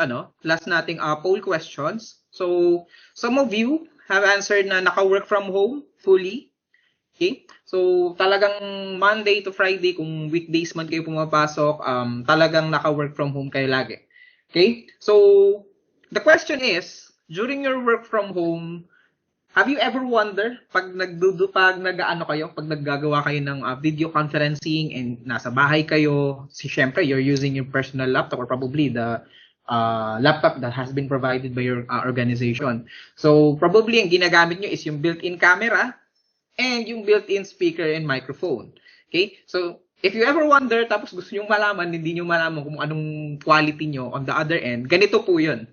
poll questions. So some of you have answered na naka-work from home fully. Okay? So talagang Monday to Friday, kung weekdays man kayo pumapasok, talagang naka-work from home kayo lagi. Okay? So the question is, during your work from home, have you ever wonder pag naggagawa kayo ng video conferencing and nasa bahay kayo, syempre you're using your personal laptop or probably the laptop that has been provided by your organization. So probably ang ginagamit nyo is yung built-in camera and yung built-in speaker and microphone. Okay? So if you ever wonder tapos gusto nyo malaman, hindi nyo malaman kung anong quality nyo on the other end, ganito po yun.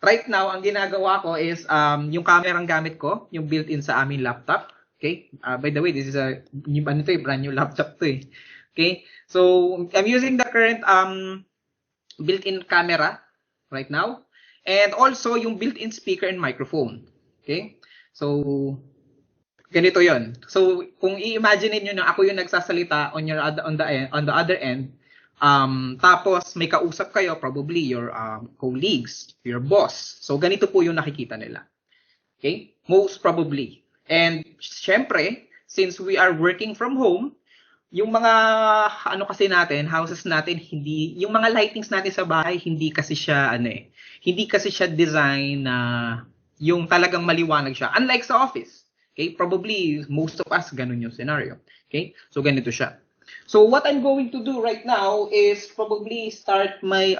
Right now, ang ginagawa ko is yung camera gamit ko, yung built-in sa aming laptop. Okay? By the way, this is brand new laptop to eh. Okay? So, I'm using the current built-in camera right now. And also, yung built-in speaker and microphone. Okay? So, ganito yon. So, kung i-imagine niyo na ako yung nagsasalita on the other end, tapos may kausap kayo, probably your colleagues, your boss. So ganito po yung nakikita nila. Okay? Most probably. And syempre, since we are working from home, yung mga houses natin, yung mga lightings natin sa bahay, hindi kasi siya design na yung talagang maliwanag siya. Unlike sa office. Okay? Probably most of us ganun yung scenario. Okay? So ganito siya. So what I'm going to do right now is probably start my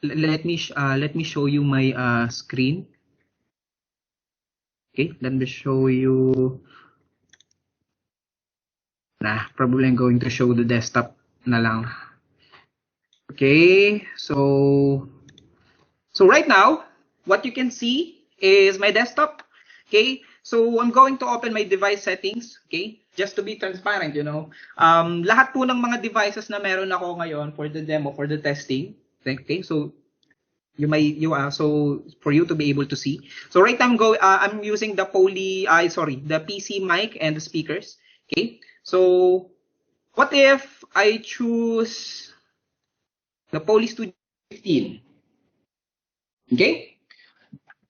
let me show you my screen. Okay, let me show you. Probably I'm going to show the desktop na lang. Okay, so right now what you can see is my desktop. Okay, so I'm going to open my device settings. Okay. Just to be transparent, lahat po ng mga devices na meron ako ngayon for the demo, for the testing. Okay, so so for you to be able to see. So right now I'm using the the PC mic and the speakers. Okay, so what if I choose the Poli Studio 15? Okay,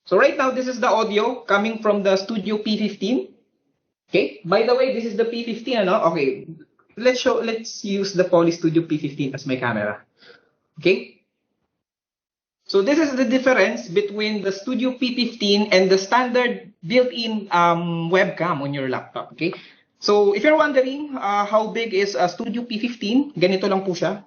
so right now this is the audio coming from the Studio P15. Okay. By the way, this is the P15, Okay. Let's use the Poli Studio P15 as my camera. Okay. So this is the difference between the Studio P15 and the standard built-in webcam on your laptop. Okay. So if you're wondering how big is a Studio P15, ganito lang po siya.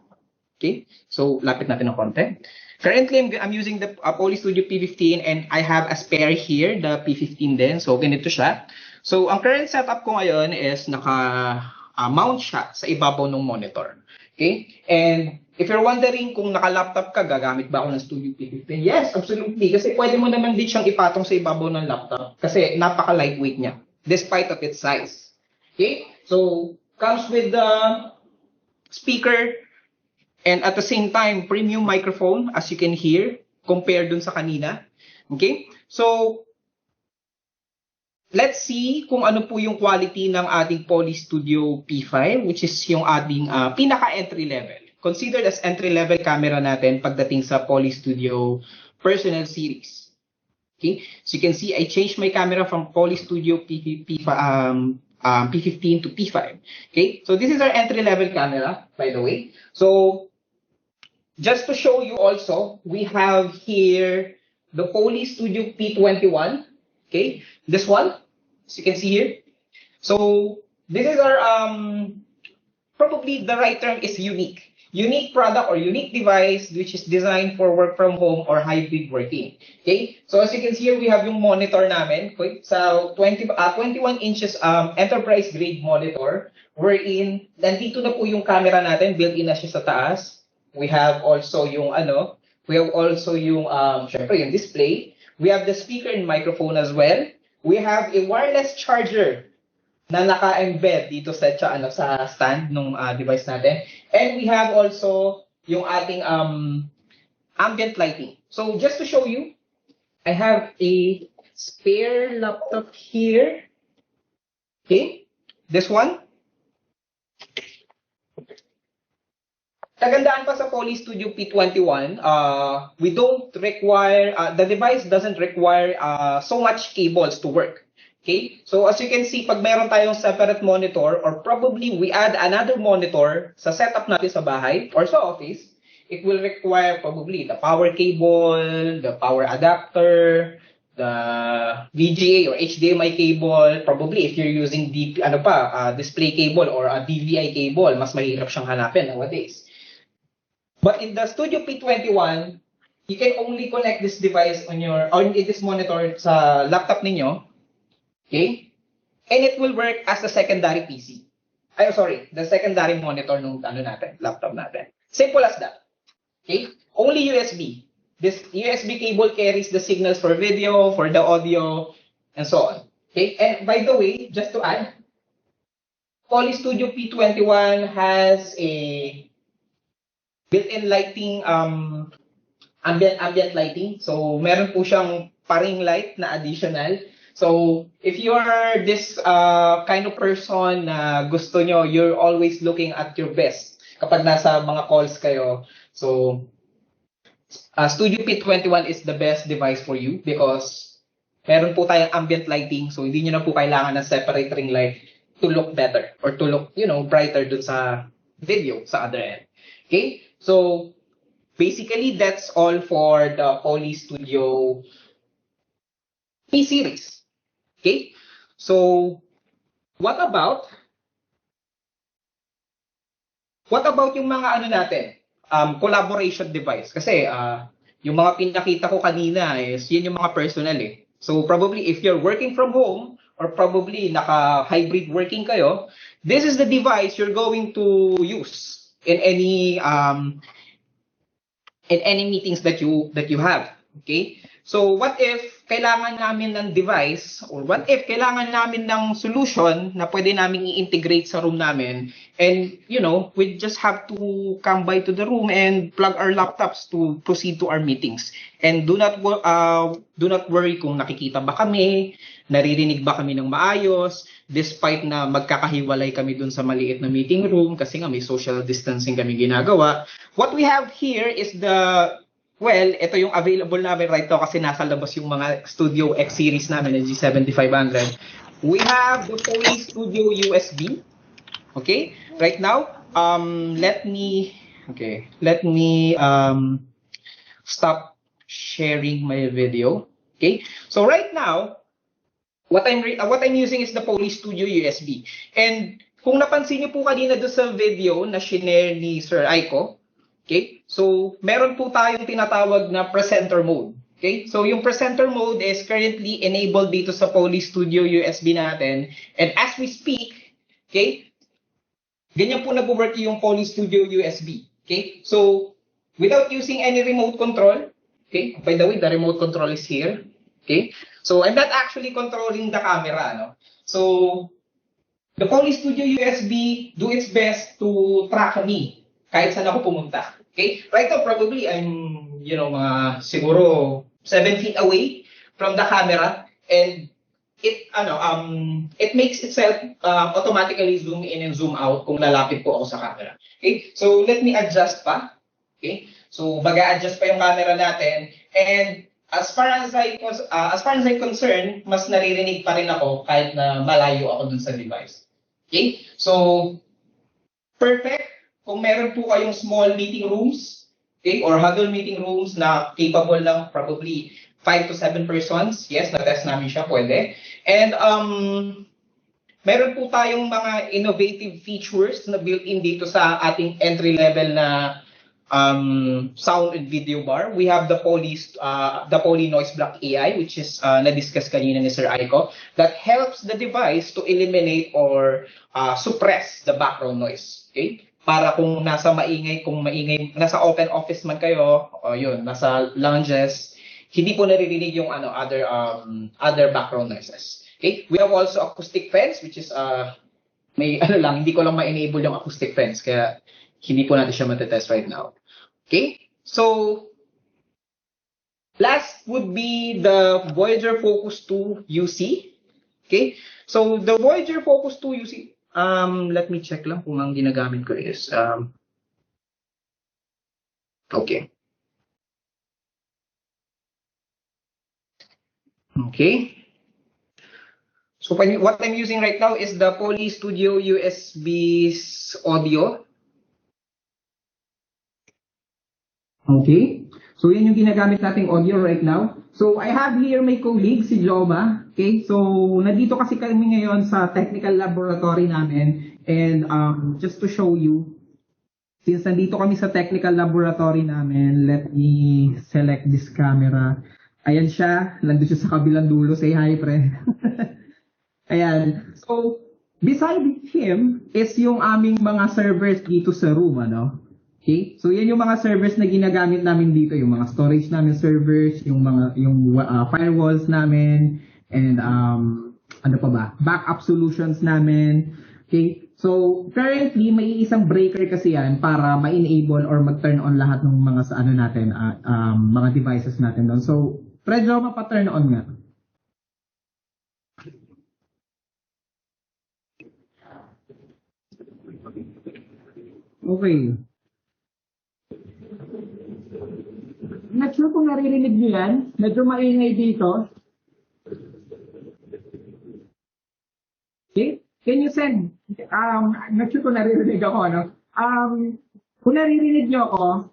Okay. So lapit natin ng konti. Currently, I'm using the Poli Studio P15 and I have a spare here, the P15 din. So ganito siya. So, ang current setup ko ngayon is naka-mount siya sa ibabaw ng monitor. Okay? And if you're wondering kung naka-laptop ka, gagamit ba ako ng Studio P15? Yes, absolutely. Kasi pwede mo naman din siyang ipatong sa ibabaw ng laptop. Kasi napaka-lightweight niya, despite of its size. Okay? So, comes with the speaker and at the same time, premium microphone, as you can hear, compared dun sa kanina. Okay? So, let's see kung ano po yung quality ng ating Poli Studio P5, which is yung ating pinaka-entry level. Considered as entry-level camera natin pagdating sa Poli Studio Personal Series. Okay? So you can see, I changed my camera from Poli Studio P15 to P5. Okay? So this is our entry-level camera, by the way. So, just to show you also, we have here the Poli Studio P21. Okay? This one. As you can see here. So this is our probably the right term is unique. unique product or unique device which is designed for work from home or hybrid working. Okay? So as you can see here, we have yung monitor namin. Sa 21 inches enterprise grade monitor, wherein nandito na po yung camera natin, built-in na siya sa taas. We have also yung syempre yung display. We have the speaker and microphone as well. We have a wireless charger na naka-embed dito sa stand ng device natin. And we have also yung ating ambient lighting. So just to show you, I have a spare laptop here. Okay, this one. Kagandaan pa sa Poli Studio P21, we don't require, the device doesn't require so much cables to work. Okay, so as you can see, pag mayroon tayong separate monitor or probably we add another monitor sa setup natin sa bahay or sa office, it will require probably the power cable, the power adapter, the VGA or HDMI cable. Probably if you're using display cable or a DVI cable, mas mahirap siyang hanapin nowadays. But in the Studio P21, you can only connect this device on this monitor sa laptop ninyo. Okay? And it will work as a secondary PC. The secondary monitor ng laptop natin. Simple as that. Okay? Only USB. This USB cable carries the signals for video, for the audio, and so on. Okay? And by the way, just to add, Poli Studio P21 has a built-in lighting, ambient lighting. So, meron po siyang paring light na additional. So, if you are this kind of person na gusto nyo, you're always looking at your best kapag nasa mga calls kayo. So, Studio P21 is the best device for you because meron po tayong ambient lighting. So, hindi nyo na po kailangan ng separate ring light to look better or to look, brighter dun sa video sa other end. Okay? So, basically, that's all for the Poli Studio P series. Okay, so what about yung mga natin, collaboration device? Kasi yung mga pinakita ko kanina is yun yung mga personal eh. So probably if you're working from home or probably naka-hybrid working kayo, this is the device you're going to use in any meetings that you have. Okay? So what if kailangan namin ng device or what if kailangan namin ng solution na pwede namin i-integrate sa room namin and we just have to come by to the room and plug our laptops to proceed to our meetings. And do not worry kung nakikita ba kami, naririnig ba kami ng maayos, despite na magkakahiwalay kami dun sa maliit na meeting room kasi nga may social distancing kami ginagawa. What we have here is ito yung available namin right now kasi nasa labas yung mga Studio X series namin ng G7500. We have the Poli Studio USB. Okay? Right now, let me stop sharing my video. Okay? So right now, what I'm using is the Poli Studio USB. And kung napansin niyo po kanina doon sa video na shinare ni Sir Aiko, okay? So, meron po tayong tinatawag na presenter mode. Okay? So, yung presenter mode is currently enabled dito sa Poli Studio USB natin. And as we speak, okay, ganyan po nag-work yung Poli Studio USB. Okay? So, without using any remote control, okay? By the way, the remote control is here. Okay? So, I'm not actually controlling the camera, no? So, the Poli Studio USB do its best to track me kahit saan ako pumunta. Okay? Right now, probably, I'm, siguro 7 feet away from the camera and it makes itself automatically zoom in and zoom out kung lalapit po ako sa camera. Okay? So, let me adjust pa. Okay? So, baga-adjust pa yung camera natin and as far as I'm concerned, mas naririnig pa rin ako kahit na malayo ako dun sa device. Okay? So, perfect. Kung meron po kayong small meeting rooms, okay, or huddle meeting rooms na capable lang probably 5 to 7 persons, yes, na-test namin siya, pwede. And meron po tayong mga innovative features na built-in dito sa ating entry-level na sound and video bar. We have the Poli Noise Block AI, which is na-discuss kanina ni Sir Aiko, that helps the device to eliminate or suppress the background noise. Okay? Para kung nasa maingay, nasa open office man kayo, o yun, nasa lounges, hindi po naririnig yung other background noises. Okay? We have also acoustic fence, which is hindi ko lang ma-enable yung acoustic fence, kaya hindi po natin siya matetest right now. Okay? So, last would be the Voyager Focus 2 UC. Okay? So, the Voyager Focus 2 UC, let me check lang kung ang ginagamit ko is, okay. Okay. So, what I'm using right now is the Poli Studio USB audio. Okay. So, yan yung ginagamit nating audio right now. So, I have here my colleague, si Joma. Okay. So, nandito kasi kami ngayon sa technical laboratory namin. And just to show you, since nandito kami sa technical laboratory namin, let me select this camera. Ayan siya. Nandito siya sa kabilang dulo. Say hi, pre. Ayan. So, beside him is yung aming mga servers dito sa room, ano? Okay? So, yan yung mga servers na ginagamit namin dito, yung mga storage namin servers, yung firewalls namin, and ano pa ba? Backup solutions namin. Okay? So, currently, may isang breaker kasi yan para ma-enable or mag-turn on lahat ng mga sa natin, mga devices natin doon. So, medyo mapa-turn on nga. Okay. Not sure kung naririnig niyo yan. Medyo maingay dito. Okay? Can you send? Not sure kung naririnig ako, ano? Kung naririnig niyo ako,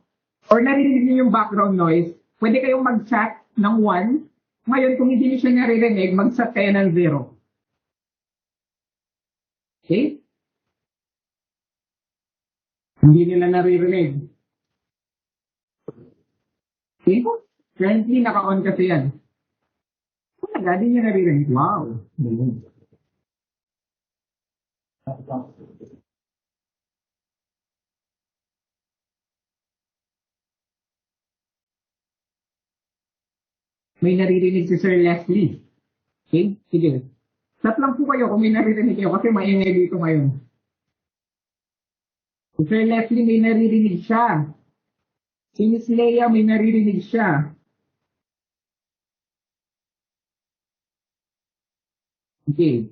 or naririnig niyo yung background noise, pwede kayong mag-chat ng 1. Ngayon, kung hindi niyo siya naririnig, mag-chat kayo ng 0. Okay? Hindi nila naririnig. Okay? Currently, naka-on kasi yan. Talaga, di niya naririnig. Wow. May naririnig si Sir Leslie. Okay? Sige. Chat lang po kayo kung may naririnig kayo kasi maingay dito ngayon. Si Sir Leslie may naririnig siya. Si Miss Leia may naririnig siya. Okay.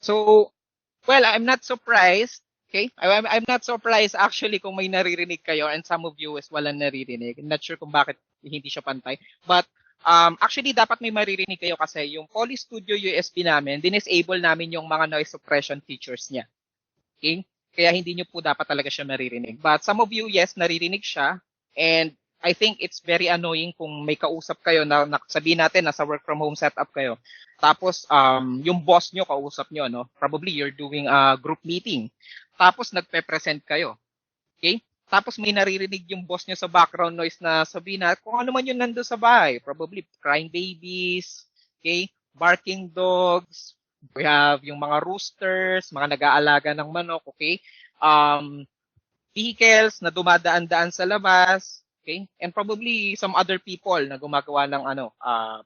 So, well, I'm not surprised. Okay? I'm not surprised actually kung may naririnig kayo and some of you is walang naririnig. I'm not sure kung bakit hindi siya pantay. But actually, dapat may maririnig kayo kasi yung Poli Studio USB namin, disable namin yung mga noise suppression features niya. Okay? Kaya hindi nyo po dapat talaga siya maririnig. But some of you, yes, naririnig siya. And I think it's very annoying kung may kausap kayo na sabihin natin nasa work from home setup kayo. Tapos yung boss nyo kausap nyo, no? Probably you're doing a group meeting. Tapos nagpe-present kayo. Okay? Tapos may naririnig yung boss nyo sa background noise na sabihin na kung ano man yun nando sa bahay. Probably crying babies, okay? Barking dogs. We have yung mga roosters, mga nag-aalaga ng manok, okay? Vehicles na dumadaan-daan sa labas. Okay? And probably some other people na gumagawa ng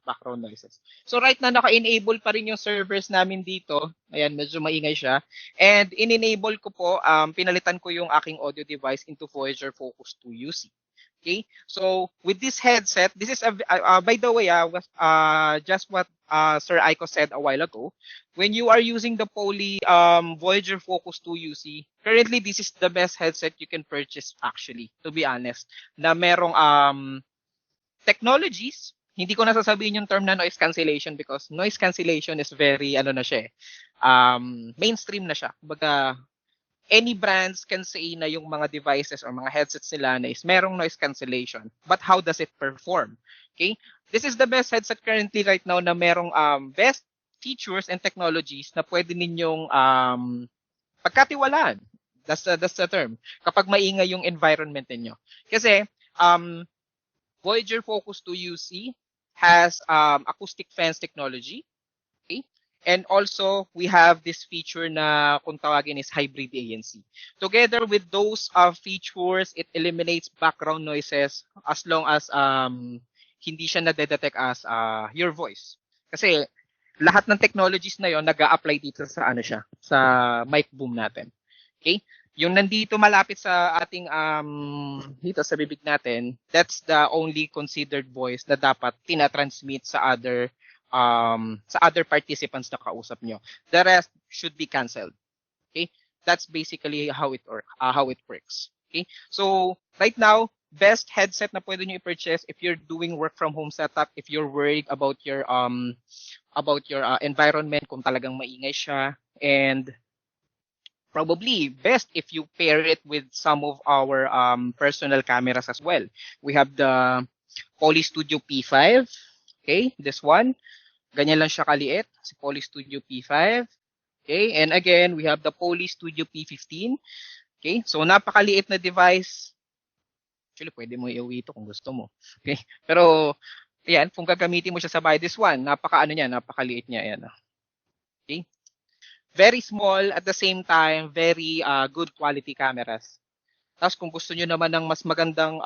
background noises. So right now naka-enable pa rin yung servers namin dito. Ayan, medyo maingay siya. And in-enable ko po, pinalitan ko yung aking audio device into Voyager Focus 2 UC. Okay? So with this headset, this is by the way, just what Sir Aiko said a while ago. When you are using the Poli Voyager Focus 2 UC, currently this is the best headset you can purchase actually, to be honest. Na merong technologies, hindi ko nasasabihin yung term na noise cancellation because noise cancellation is very, na siya mainstream na siya. Kumbaga, any brands can say na yung mga devices or mga headsets nila na is merong noise cancellation. But how does it perform? Okay? This is the best headset currently right now na merong best features and technologies na pwede ninyong pagkatiwalaan. That's the term. Kapag maingay yung environment ninyo. Kasi Voyager Focus 2 UC has acoustic fence technology. Okay? And also, we have this feature na kung tawagin is hybrid ANC. Together with those features, it eliminates background noises as long as hindi siya nadedetect as your voice. Kasi lahat ng technologies na yon nag-a-apply dito sa siya, sa mic boom natin. Okay? Yung nandito malapit sa ating dito sa bibig natin, that's the only considered voice na dapat tina-transmit sa other participants na kausap nyo. The rest should be canceled. Okay? That's basically how it works. Okay? So, right now, best headset na pwede nyo i-purchase if you're doing work from home setup, if you're worried about your environment, kung talagang maingay siya, and probably best if you pair it with some of our personal cameras as well. We have the Poli Studio P5. Okay, this one. Ganyan lang siya kaliit, si Poli Studio P5. Okay, and again, we have the Poli Studio P15. Okay, so napakaliit na device. Actually, pwede mo i-uwi ito kung gusto mo. Okay, pero ayan, kung gagamitin mo siya sa bahay, this one, napakaliit niya. Ayan. Okay. Very small, at the same time, very good quality cameras. Tapos kung gusto nyo naman ng mas magandang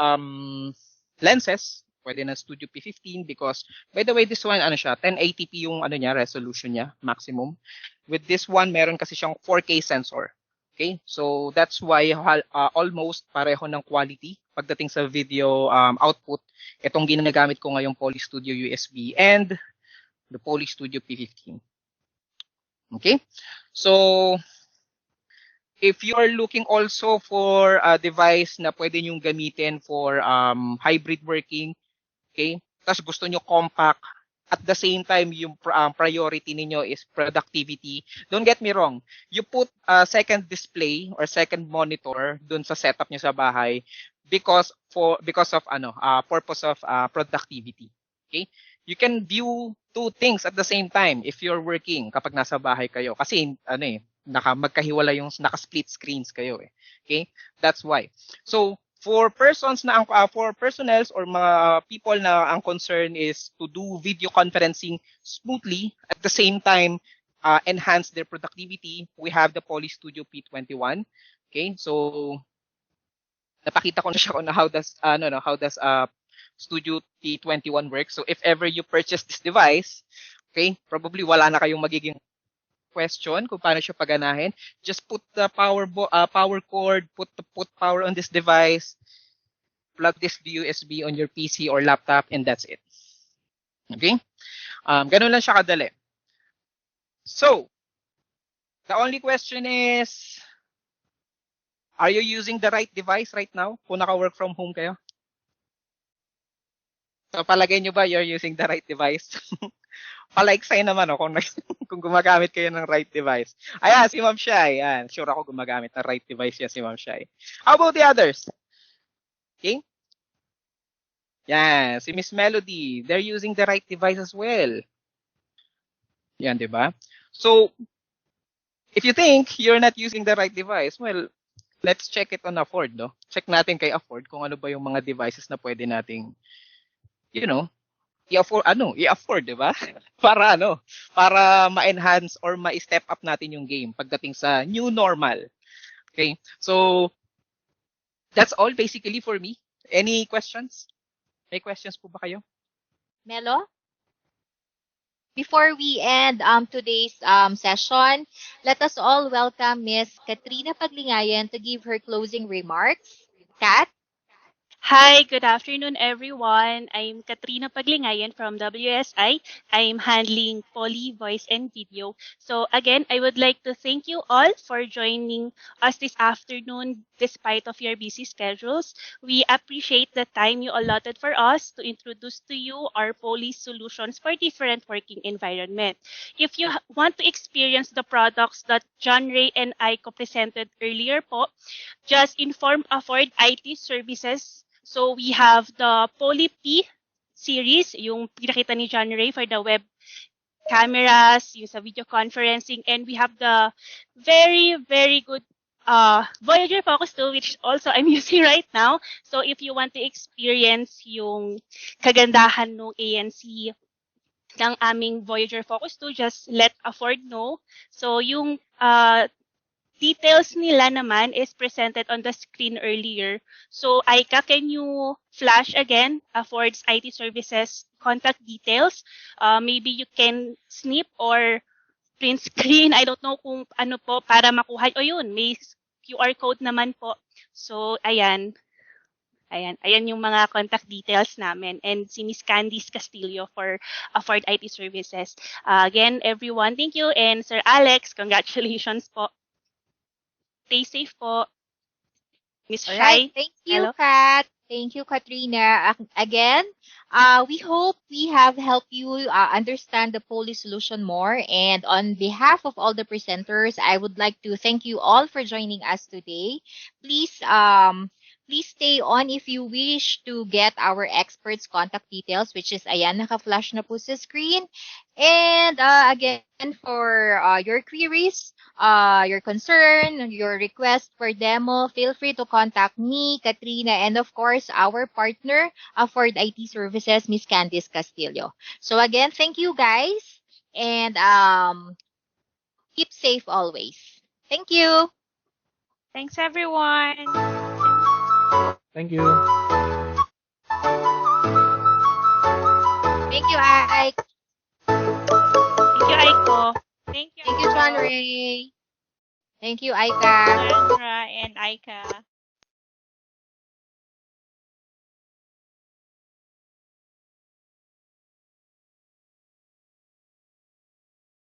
lenses, pwede na Studio P15 because, by the way, this one, 1080p yung resolution niya, maximum. With this one, meron kasi siyang 4K sensor. Okay? So, that's why almost pareho ng quality pagdating sa video output. Itong ginagamit ko ngayong Poli Studio USB and the Poli Studio P15. Okay? So, if you are looking also for a device na pwede nyong gamitin for hybrid working, okay? Tapos gusto nyo compact, at the same time, yung priority ninyo is productivity. Don't get me wrong. You put a second display or second monitor dun sa setup nyo sa bahay because of purpose of productivity. Okay? You can view two things at the same time if you're working kapag nasa bahay kayo. Kasi magkahiwala yung naka-split screens kayo eh. Okay? That's why. So, for personnels or mga people na ang concern is to do video conferencing smoothly at the same time enhance their productivity, we have the Poli Studio P21. Okay? So, napakita ko na siya kung how does Studio P21 works. So if ever you purchase this device, okay, probably wala na kayong magiging question kung paano siya paganahin. Just put the power cord, put power on this device, plug this USB on your PC or laptop, and that's it. Okay? Ganun lang siya kadali. So, the only question is, are you using the right device right now kung naka-work from home kayo? So, palagay nyo ba you're using the right device? Palike sign naman kung gumagamit kayo ng right device. Ayan, si Ma'am Shai. Ayan, sure ako gumagamit ng right device yan si Ma'am Shai. How about the others? Okay? Yan, si Miss Melody. They're using the right device as well. Yan, di ba? So, if you think you're not using the right device, well, let's check it on Afford, no? Check natin kay Afford kung ano ba yung mga devices na pwede nating i-afford, di ba? Para ma-enhance or ma-step up natin yung game pagdating sa new normal. Okay? So, that's all basically for me. Any questions? May questions po ba kayo? Melo? Before we end today's session, let us all welcome Miss Katrina Paglingayan to give her closing remarks. Kat? Hi, good afternoon, everyone. I'm Katrina Paglingayan from WSI. I'm handling Poli Voice and Video. So again, I would like to thank you all for joining us this afternoon despite of your busy schedules. We appreciate the time you allotted for us to introduce to you our Poli solutions for different working environment. If you want to experience the products that John Ray and Aiko presented earlier po, just inform Afford IT Services. So we have the Poli P series, yung pinakita ni John Ray for the web cameras, yung sa video conferencing, and we have the very, very good Voyager Focus 2, which also I'm using right now. So if you want to experience yung kagandahan ng ANC ng aming Voyager Focus 2, just let Afford know. So yung details nila naman is presented on the screen earlier. So, Aika, can you flash again Afford's IT Services contact details? Maybe you can snip or print screen. I don't know kung ano po para makuha. O yun, may QR code naman po. So, ayan. Ayan yung mga contact details namin. And si Miss Candice Castillo for Afford IT Services. Again, everyone, thank you. And Sir Alex, congratulations po. Stay safe po. Miss All Shai. right. Thank you, Hello. Kat. Thank you, Katrina. Again, we hope we have helped you understand the Poli solution more. And on behalf of all the presenters, I would like to thank you all for joining us today. Please stay on if you wish to get our experts' contact details, which is ayan, naka-flash na po sa screen. And again, for your queries, your concern, your request for demo, feel free to contact me, Katrina, and of course, our partner for the IT services, Miss Candice Castillo. So again, thank you guys, and keep safe always. Thank you. Thanks, everyone. Thank you. Thank you, Ike. Thank you, Aiko. Thank you, John Ray. Thank you, Aika. Sandra and Aika.